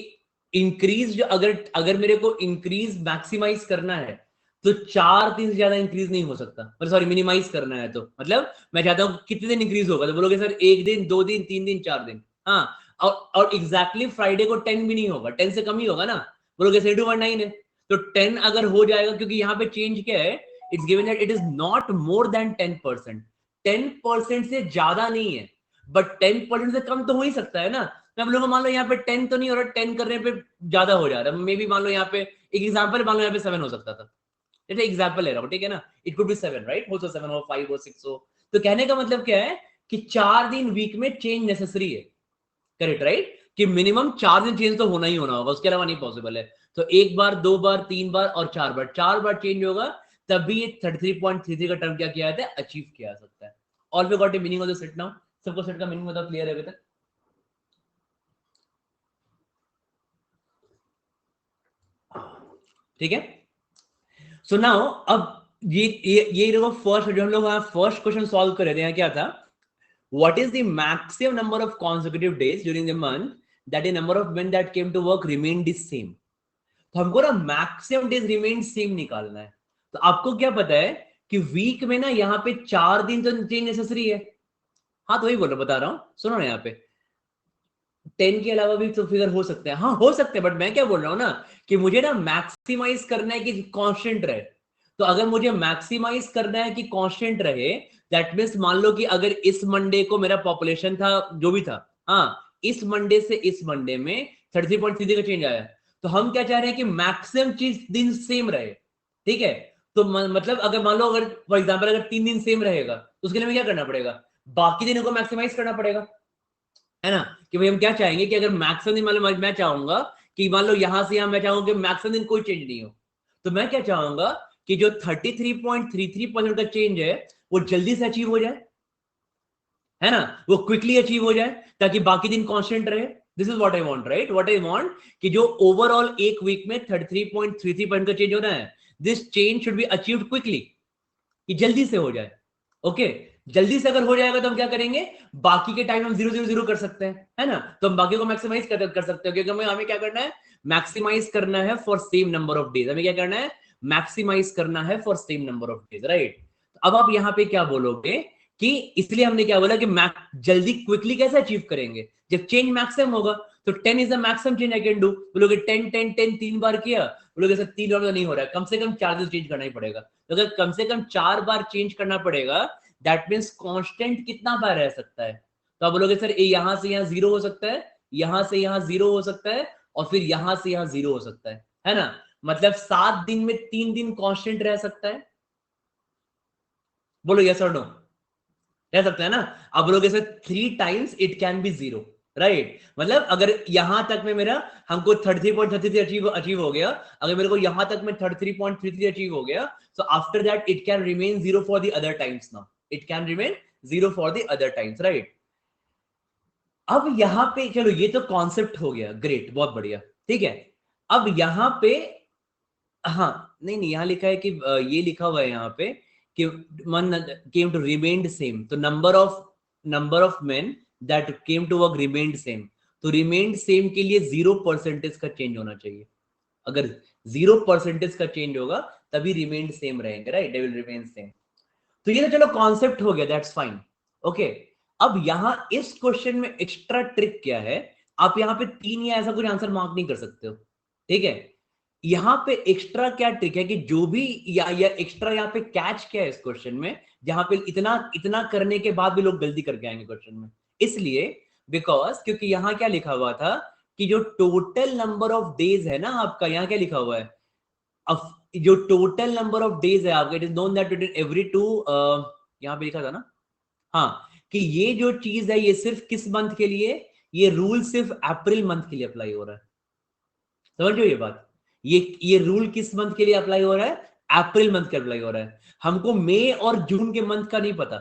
इंक्रीज जो अगर अगर मेरे को इंक्रीज मैक्सिमाइज करना है, तो 4 दिन से ज्यादा इंक्रीज नहीं हो सकता, पर सॉरी मिनिमाइज करना है, तो मतलब मैं चाहता हूं कितने दिन इंक्रीज होगा, तो बोलोगे सर 1 दिन, 2 दिन, 3 दिन, 4 दिन, हाँ। और एग्जैक्टली फ्राइडे को 10 भी नहीं होगा, 10 से कम ही होगा ना, बोलोगे 7.9 है, तो 10 अगर हो जाएगा, क्योंकि यहाँ पे चेंज क्या है, it's given that it is not more than 10%, 10% से ज्यादा नहीं है, बट 10% से कम तो हो ही सकता है ना। मैं बोलूंगा मान लो यहाँ पे 10 तो नहीं हो रहा, 10 करने पे ज्यादा हो जा रहा है, मे बी मान लो यहाँ पे एक एग्जांपल, मान लो यहाँ पे 7 हो सकता था, जैसे एग्जांपल ले रहा हूँ, ठीक है ना, इट कुड बी 7 राइट, हो तो 7 हो, 5 हो, 6 हो। तो कहने का मतलब क्या है कि 4 दिन वीक में चेंज नेसेसरी है, करेक्ट राइट, कि मिनिमम 4 दिन चेंज तो होना ही होना होगा, उसके अलावा नहीं पॉसिबल है। तो एक बार, 2 बार, 3 बार और 4 बार, 4 बार चेंज होगा, तभी ये 33.33 का टर्म क्या किया जाता है, अचीव किया जा सकता है। All we got a meaning of the set now, सबको सेट का मीनिंग मतलब क्लियर है अभी तक? ठीक है, सो नाउ अब ये देखो फर्स्ट जो हम लोग फर्स्ट क्वेश्चन सॉल्व कर रहे थे, यहाँ क्या था, what is the maximum number of consecutive days during the month that the number of men that came to work remained the same? तो हमको ना मैक्सिमम डेज रिमेन सेम निकालना है। तो आपको क्या पता है कि वीक में ना यहाँ पे 4 दिन तो चेंज नेसेसरी है। हाँ तो वही बोल रहा, बता रहा हूं, सुनो ना, यहाँ पे 10 के अलावा भी तो फिगर हो सकते हैं, हाँ हो सकते हैं, बट मैं क्या बोल रहा हूँ ना कि मुझे ना मैक्सिमाइज करना है कि कांस्टेंट रहे। तो अगर मुझे मैक्सिमाइज करना है कि कांस्टेंट रहे, दैट मीन्स मान लो कि अगर इस मंडे को मेरा पॉपुलेशन था जो भी था, हाँ इस मंडे से इस मंडे में 33.33 का चेंज आया, तो हम क्या चाह रहे हैं कि मैक्सिमम चीज दिन सेम रहे, ठीक है। तो मतलब अगर मान लो, अगर फॉर एग्जाम्पल अगर 3 दिन सेम रहेगा, तो उसके लिए हमें क्या करना पड़ेगा, बाकी दिनों को मैक्सिमाइज करना पड़ेगा, है ना। कि भाई हम क्या चाहेंगे कि अगर मैक्सिमम दिन, मतलब मैं चाहूंगा कि मान लो यहां से यहां, मैं चाहूंगा कि मैक्सिमम दिन कोई चेंज नहीं हो, तो मैं क्या चाहूंगा कि जो 33.33% का चेंज है वो जल्दी से अचीव हो जाए, है ना, वो क्विकली अचीव हो जाए, ताकि बाकी दिन कांस्टेंट रहे। This is what I want, right, what I want कि जो ओवरऑल एक वीक में 33.33% का चेंज हो रहा है, this change should be achieved quickly, कि जल्दी से हो जाए। ओके, जल्दी से अगर हो जाएगा तो हम क्या करेंगे, बाकी के टाइम हम 0 0 0 कर सकते हैं, है ना, तो हम बाकी को मैक्सिमाइज कर सकते हैं, क्योंकि हमें क्या करना है, मैक्सिमाइज करना है for same number of days, हमें क्या करना है, मैक्सिमाइज करना है for same number of days, right. अब आप यहां पे क्या बोलोगे कि इसलिए हमने क्या बोला कि जल्दी क्विकली कैसे अचीव करेंगे, जब चेंज मैक्सिमम होगा, तो 10 is the maximum change I can do. बोलोगे 10 10 10 3 बार किया, बोलोगे सर 3 बार तो नहीं हो रहा है, कम से कम 4 दिन चेंज करना ही पड़ेगा। तो अगर कम से कम 4 बार चेंज करना पड़ेगा, दैट मीन्स कांस्टेंट कितना बार रह सकता है, तो आप बोलोगे सर यहां से यहां 0 हो सकता है, यहां से यहां 0 हो सकता है, और फिर यहां से यहां 0 हो सकता है ना। मतलब 7 दिन में 3 दिन कांस्टेंट रह सकता है, बोलो यस और नो, रह सकता है ना। अब बोलोगे sir 3 times it can be 0, right, मतलब अगर यहां तक में मेरा, हमको 33.33 अचीव हो गया, अगर मेरे को यहां तक में 33.33 अचीव हो गया, so after that it can remain 0 for the other times now, it can remain 0 for the other times, right। अब यहां पे चलो, ये तो कॉन्सेप्ट हो गया, ग्रेट, बहुत बढ़िया, ठीक है। अब यहां पे, हाँ नहीं नहीं, यहाँ लिखा है कि ये लिखा हुआ है यहाँ पे कि man came to remained same, तो number of men that came to work remained same, तो रिमेन्ड सेम के लिए 0% का चेंज होना चाहिए, अगर 0% का चेंज होगा तभी रिमेन्ड सेम रहेंगे, right, they will remain same. तो ये तो चलो कॉन्सेप्ट हो गया, दैट्स फाइन, ओके। अब यहां इस क्वेश्चन में एक्स्ट्रा ट्रिक क्या है, आप यहां पे 3 या ऐसा कुछ आंसर मार्क नहीं कर सकते हो, ठीक है। यहां पे एक्स्ट्रा क्या ट्रिक है कि जो भी या एक्स्ट्रा यहाँ पे कैच क्या है इस क्वेश्चन में, जहां पे इतना इतना करने के बाद भी लोग गलती करके आएंगे क्वेश्चन में, इसलिए बिकॉज क्योंकि यहां क्या लिखा हुआ था कि जो टोटल नंबर ऑफ डेज है ना आपका, यहां क्या लिखा हुआ है, जो टोटल नंबर ऑफ डेज है आपका, it is known that every two, यहां पे लिखा था ना, हाँ, कि ये जो चीज है ये सिर्फ किस मंथ के लिए, ये रूल सिर्फ अप्रैल मंथ के लिए अप्लाई हो रहा है, समझो ये बात, ये रूल किस मंथ के लिए अप्लाई हो रहा है, अप्रैल मंथ के अप्लाई हो रहा है, हमको मई और जून के मंथ का नहीं पता,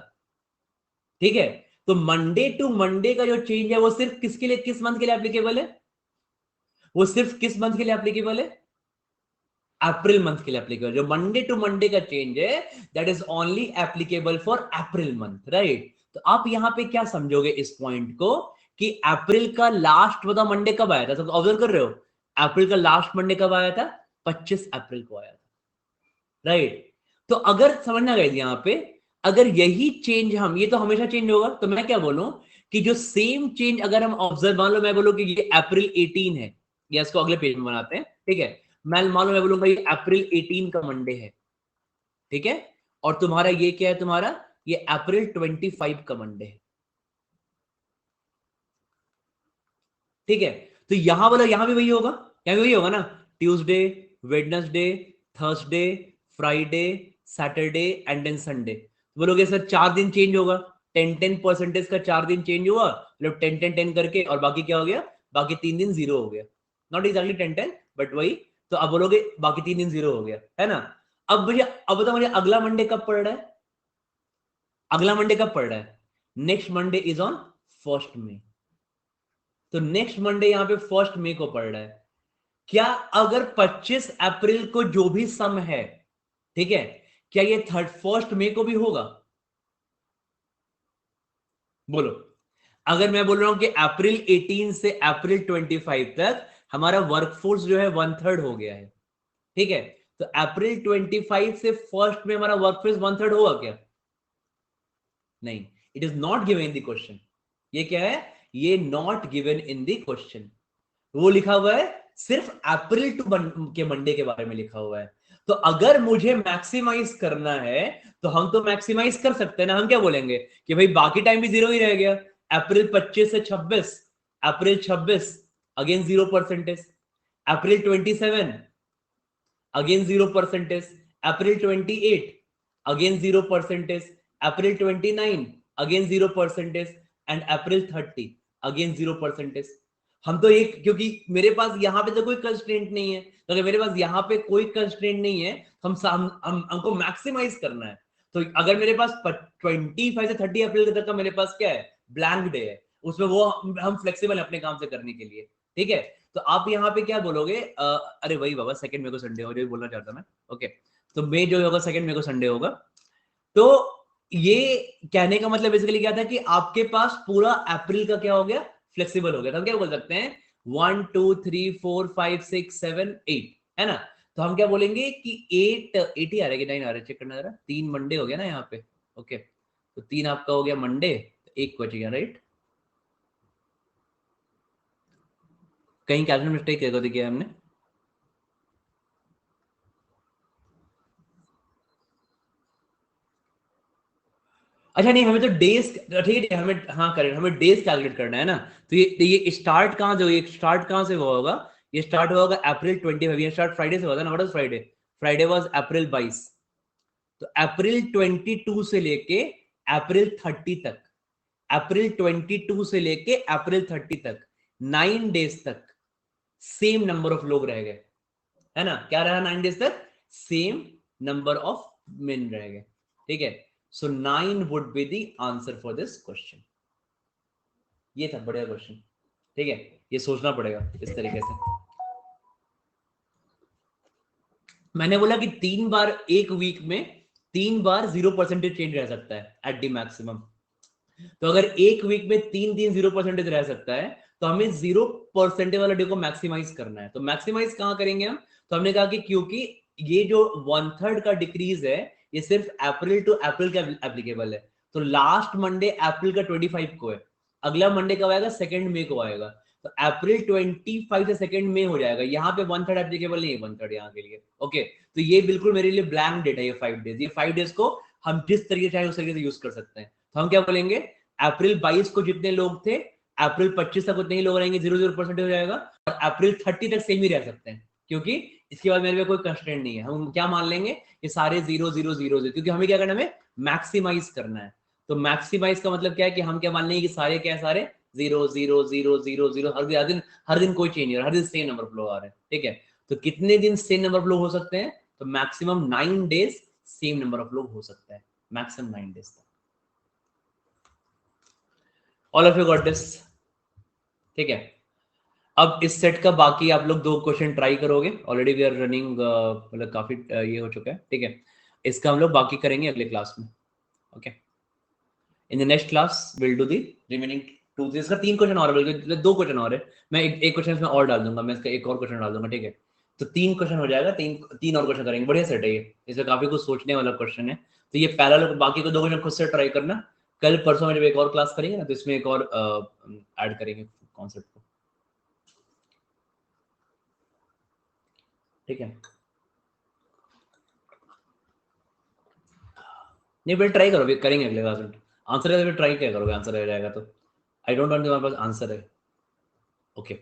ठीक है। तो मंडे टू मंडे का जो चेंज है वो सिर्फ किसके लिए, किस मंथ के लिए एप्लीकेबल है, वो सिर्फ किस मंथ के लिए एप्लीकेबल है, अप्रैल मंथ के लिए एप्लीकेबल, जो मंडे टू मंडे का चेंज है that is only applicable for April month, right. तो आप यहां पे क्या समझोगे इस पॉइंट को कि अप्रैल का लास्ट बताओ मंडे कब आया था, सब ऑब्जर्व कर रहे हो, अप्रैल का लास्ट मंडे कब आया था, 25 अप्रैल को आया था, राइट। तो अगर समझना गए यहां पे, अगर यही चेंज हम, ये तो हमेशा चेंज होगा, तो मैं क्या बोलूं कि जो सेम चेंज अगर हम ऑब्जर्व, मान लो मैं बोलूं कि ये अप्रैल 18 है, या इसको अगले पेज में बनाते हैं, ठीक है, मैं मान लो मैं बोलूंगा ये अप्रैल 18 का मंडे है, ठीक है, और तुम्हारा ये क्या है, तुम्हारा ये अप्रैल 25 का मंडे है, ठीक है, तो यहां बोलो यहां भी वही होगा, यहां भी वही होगा ना, Tuesday, Wednesday, Thursday, Friday, Saturday and then Sunday. बोलोगे सर 4 दिन चेंज होगा, 10-10% का 4 दिन चेंज हुआ, मतलब 10-10-10 करके, और बाकी क्या हो गया, बाकी 3 दिन जीरो हो गया, नॉट एग्जैक्टली 10-10 बट वही। तो अब बोलोगे बाकी 3 दिन जीरो हो गया, है ना। अब मुझे अब बताओ मुझे अगला मंडे कब पड़ रहा है, अगला मंडे कब पड़ रहा है, नेक्स्ट मंडे इज ऑन 1 मई। तो नेक्स्ट मंडे यहां पे 1 मई को पड़ रहा है। क्या अगर 25 अप्रैल को जो भी सम है, ठीक है, क्या ये 1 मई को भी होगा, बोलो। अगर मैं बोल रहा हूं कि अप्रैल 18 से अप्रैल 25 तक हमारा वर्कफोर्स जो है 1/3 हो गया है, ठीक है, तो अप्रैल 25 से 1 में हमारा वर्कफोर्स 1/3 होगा क्या, नहीं, it is not given in the question. ये क्या है, ये not given in the question. वो लिखा हुआ है सिर्फ अप्रैल के मंडे के बारे में लिखा हुआ है। तो अगर मुझे मैक्सिमाइज करना है तो हम तो मैक्सिमाइज कर सकते हैं ना, हम क्या बोलेंगे कि भाई बाकी टाइम भी जीरो ही रह गया, अप्रैल 25 से 26, अप्रैल 26 again 0%, April 27 again 0%, April 28 again 0%, April 29 again 0%, and April 30 again 0%। हम तो एक, क्योंकि मेरे पास यहाँ पे तो कोई कंस्ट्रेंट नहीं है, तो अगर मेरे पास यहाँ पे कोई कंस्ट्रेंट नहीं है, हमको मैक्सिमाइज करना है। तो अगर मेरे पास 25 से 30 अप्रैल तक का मेरे पास क्या है, ब्लैंक डे है, उसमें वो हम फ्लेक्सिबल है अपने काम से करने के लिए, ठीक है। तो आप यहाँ पे क्या बोलोगे, अरे वही बाबा 2 मई को संडे हो, जो बोलना चाहता मैं, ओके। तो मई जो होगा 2 मई को संडे होगा। तो ये कहने का मतलब बेसिकली क्या था कि आपके पास पूरा अप्रैल का क्या हो गया, फ्लेक्सिबल हो गया। तो हम क्या बोल सकते हैं 1 2 3 4 5 6 7 8, है ना। तो हम क्या बोलेंगे कि 8 ही आ रहा है कि 9 आ रहा है, चेक करना जरा, 3 मंडे हो गया ना यहाँ पे, ओके। तो 3 आपका हो गया मंडे, तो 1 बच गया, राइट। कहीं कैलकुलेशन मिस्टेक किया हमने, अच्छा नहीं, हमें तो डेज, ठीक है हमें, हाँ करेक्ट, हमें डेज कैलकुलेट करना है ना। तो ये स्टार्ट कहाँ से, ये स्टार्ट कहाँ से हुआ होगा, ये स्टार्ट हुआ होगा अप्रैल 25, ये स्टार्ट फ्राइडे से हुआ था ना, what was Friday, Friday was April 22। तो अप्रैल 22 से लेके अप्रैल 30 तक, अप्रैल 22 से लेके अप्रैल 30 तक 9 डेज तक सेम नंबर ऑफ लोग रह गए, है ना। क्या रहा 9 डेज तक, सेम नंबर ऑफ मेन रह गए, ठीक है। सो 9 would be the answer for this question. ये था बढ़िया क्वेश्चन, ठीक है, ये सोचना पड़ेगा इस तरीके से। मैंने बोला कि 3 बार एक वीक में 3 बार 0% चेंज रह सकता है एट दी मैक्सिमम। तो अगर एक वीक में 3 दिन 0% रह सकता है, तो हमें 0% वाला डे को मैक्सिमाइज करना है। तो मैक्सिमाइज कहां करेंगे हम, तो हमने कहा कि क्योंकि ये जो 1/3 का डिक्रीज है, ये सिर्फ अप्रैल टू अप्रैल का एप्लीकेबल है। तो लास्ट मंडे अप्रैल का 25 को है, अगला मंडे कब आएगा, 2 मई को आएगा। तो अप्रैल 25 से 2 मई हो जाएगा, यहाँ पे 1/3 एप्लीकेबल नहीं है, 1/3 यहाँ के लिए, ओके। तो ये बिल्कुल मेरे लिए ब्लैंक डेट है, ये 5 डेज, ये 5 डेज को हम जिस तरीके चाहे उस तरीके से यूज कर सकते हैं। तो हम क्या बोलेंगे, अप्रैल 22 को जितने लोग थे, अप्रैल 25 तक उतने ही लोग रहेंगे, 0% हो जाएगा, और अप्रैल 30 तक सेम ही रह सकते हैं, क्योंकि इसके बाद मेरे पे कोई कंस्ट्रेंट नहीं है। हम क्या मान लेंगे, ये सारे 0 0 0 0, क्योंकि हमें क्या करना है, हमें मैक्सिमाइज करना है। तो मैक्सिमाइज का मतलब क्या है कि हम क्या मान लेंगे कि सारे क्या है, सारे 0 0 0 0 0, हर दिन कोई चेंज नहीं हो रहा, हर दिन सेम नंबर ऑफ लोग आ रहे हैं, ठीक है। तो कितने दिन सेम नंबर ऑफ लोग हो सकते हैं, तो maximum 9 days same number of लोग हो सकता है, मैक्सिमम 9 डेज तक। All of you got this, ठीक है। अब इस सेट का बाकी आप लोग 2 क्वेश्चन ट्राई करोगे, ऑलरेडी वी आर रनिंग, मतलब काफी ये हो चुका है, ठीक है। इसका हम लोग बाकी करेंगे अगले क्लास में, okay. In the next class will do the remaining 2, इसका 3 क्वेश्चन और है, बल्कि 2 क्वेश्चन और है। मैं एक क्वेश्चन इसमें और डाल दूंगा, मैं इसका एक और क्वेश्चन डाल दूंगा, ठीक है। तो 3 क्वेश्चन हो जाएगा, तीन तीन और क्वेश्चन करेंगे, बढ़िया सेट है ये, इसमें काफी कुछ सोचने वाला क्वेश्चन है। तो ये पैरेलल, बाकी को 2 क्वेश्चन खुद से ट्राई करना। कल परसों में जब एक और क्लास करेंगे ना, तो इसमें एक और ऐड करेंगे कॉन्सेप्ट को, ठीक है। नहीं फिर ट्राई करो, करेंगे अगले क्लास में। आंसर है तो ट्राई क्या करोगे, आंसर रह जाएगा तो। आई डोंट वांट, तुम्हारे पास आंसर है। ओके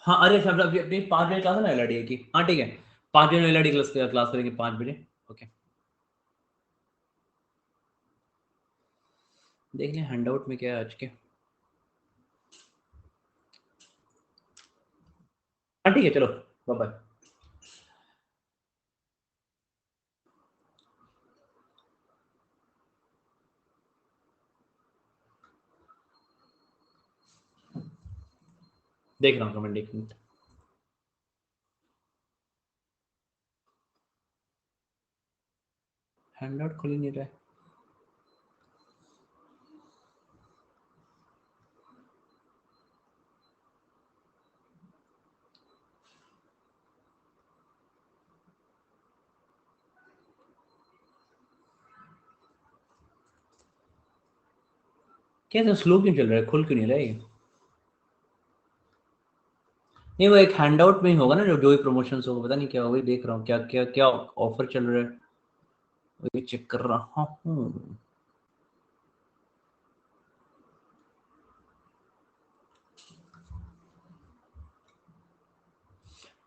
हाँ अरे सब अभी अपनी 5 बजे क्लास है ना एलआरडी की। हाँ ठीक है 5 बजे एलआरडी क्लास करेंगे 5 बजे। ओके देख लें हैंडआउट में क्या है आज के। हाँ ठीक है चलो बाय बाय। देख रहा हूँ कमेंट एक मिनट। हैंडआउट खुल ही नहीं रहा है। क्या स्लो क्यों चल रहा है खुल क्यों नहीं रहा है ये। नहीं वो एक हैंडआउट में ही होगा ना जो भी प्रमोशन होगा पता नहीं क्या वही देख रहा हूँ क्या क्या क्या ऑफर चल रहा है वही चेक कर रहा हूँ।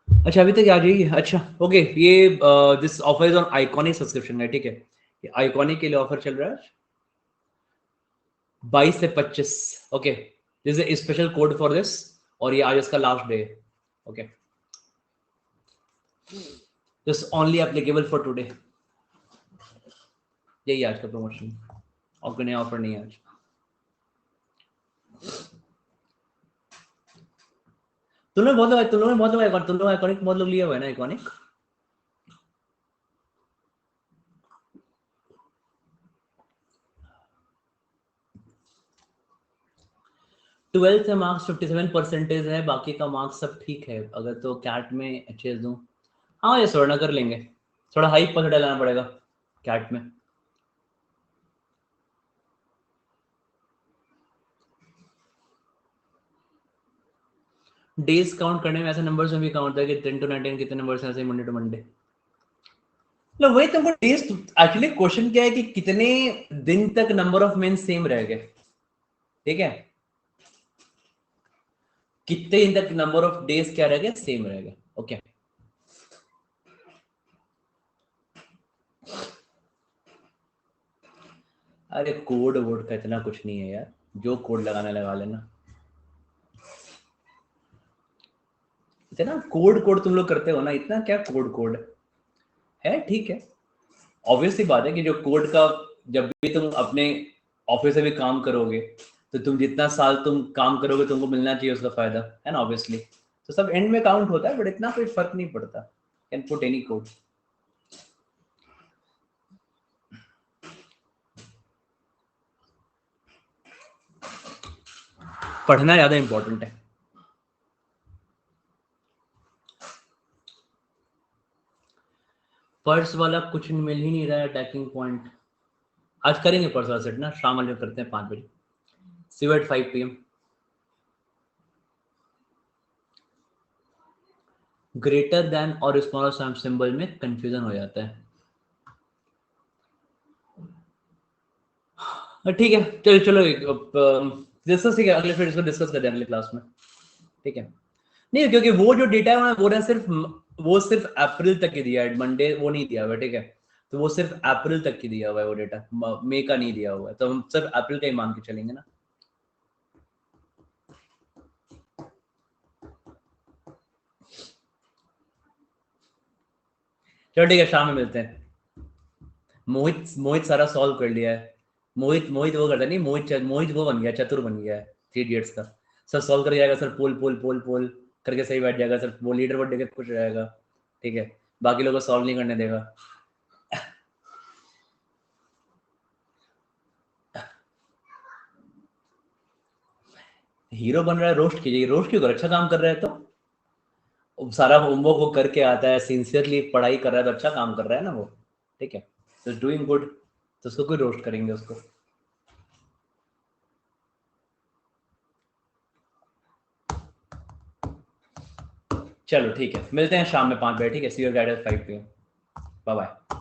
अच्छा अभी तक आ जाइए अच्छा ओके ये this offer is on iconic subscription है ठीक है। ये आइकॉनिक के लिए ऑफर चल रहा है 22 से 25। Okay this is special code for this और ये आज इसका last day. Okay this only applicable for today. यही आज का प्रमोशन और कोई नया ऑफर नहीं है आज। तुम लोगों ने आइकॉनिक बहुत लोग लिया हुआ है ना आइकॉनिक। 12 से मार्क्स 57% है बाकी का मार्क्स सब ठीक है अगर तो कैट में अच्छे दूं। हाँ ये स्वर्ण कर लेंगे थोड़ा हाई परसेंटेज लाना पड़ेगा कैट में। डेज काउंट करने में ऐसे नंबर्स में भी काउंट है कि 10 to 19 कितने नंबर्स हैं ऐसे मंडे टू मंडे। लो वही तुमको डेज एक्चुअली क्वेश्चन क्या है कि कितने दिन तक नंबर ऑफ मेन सेम रह गए ठीक है। कितने दिन तक नंबर ऑफ डेज क्या रह गए सेम रह गए ओके। अरे कोड वोड का इतना कुछ नहीं है यार जो कोड लगाना लगा लेना। इतना कोड कोड तुम लोग करते हो ना इतना क्या कोड कोड है ठीक है। ऑब्वियसली बात है कि जो कोड का जब भी तुम अपने ऑफिस से भी काम करोगे तो तुम जितना साल तुम काम करोगे तुमको मिलना चाहिए उसका फायदा है ना ऑब्वियसली। तो सब एंड में काउंट होता है बट इतना कोई फर्क नहीं पड़ता कैन पुट एनी कोड। पढ़ना ज्यादा इंपॉर्टेंट है। पर्स वाला कुछ मिल ही नहीं रहा है अटैकिंग पॉइंट। आज करेंगे पर्स वाला सेट ना शाम वाले करते हैं 5 बजे सी एट 5 PM। ग्रेटर देन और स्मॉलर सम सिंबल में कंफ्यूजन हो जाता है। ठीक है चलो चलो डिस्कस ठीक है अगले फिर इसको डिस्कस करते हैं अगले क्लास में ठीक है। नहीं क्योंकि वो जो डेटा है वो ना सिर्फ वो सिर्फ अप्रैल तक ही दिया है मंडे वो नहीं दिया हुआ ठीक है। तो वो सिर्फ अप्रैल तक की दिया हुआ है वो डेटा मई का नहीं दिया हुआ है तो हम सिर्फ अप्रैल का ही मान के चलेंगे ना। चलो ठीक है शाम में मिलते हैं। मोहित मोहित सारा सॉल्व कर लिया है। मोहित मोहित वो करता नहीं मोहित वो बन गया चतुर बन गया है 3 इडियट्स का। सर सॉल्व कर जाएगा सर पोल पोल पोल पोल करके सही बैठ जाएगा सर वो लीडर बोर्ड देकर खुश रहेगा ठीक है। बाकी लोगों को सॉल्व नहीं करने देगा। हीरो बन रहा है रोस्ट कीजिए रोस्ट क्यों कर अच्छा काम कर रहा है तो सारा होमवर्क वो करके आता है सिंसियरली पढ़ाई कर रहा है तो अच्छा काम कर रहा है ना वो ठीक है। तो डूइंग गुड तो उसको कोई रोस्ट करेंगे उसको। चलो ठीक है, मिलते हैं शाम में 5 बजे। ठीक है, see you guys at 5 PM। Bye bye.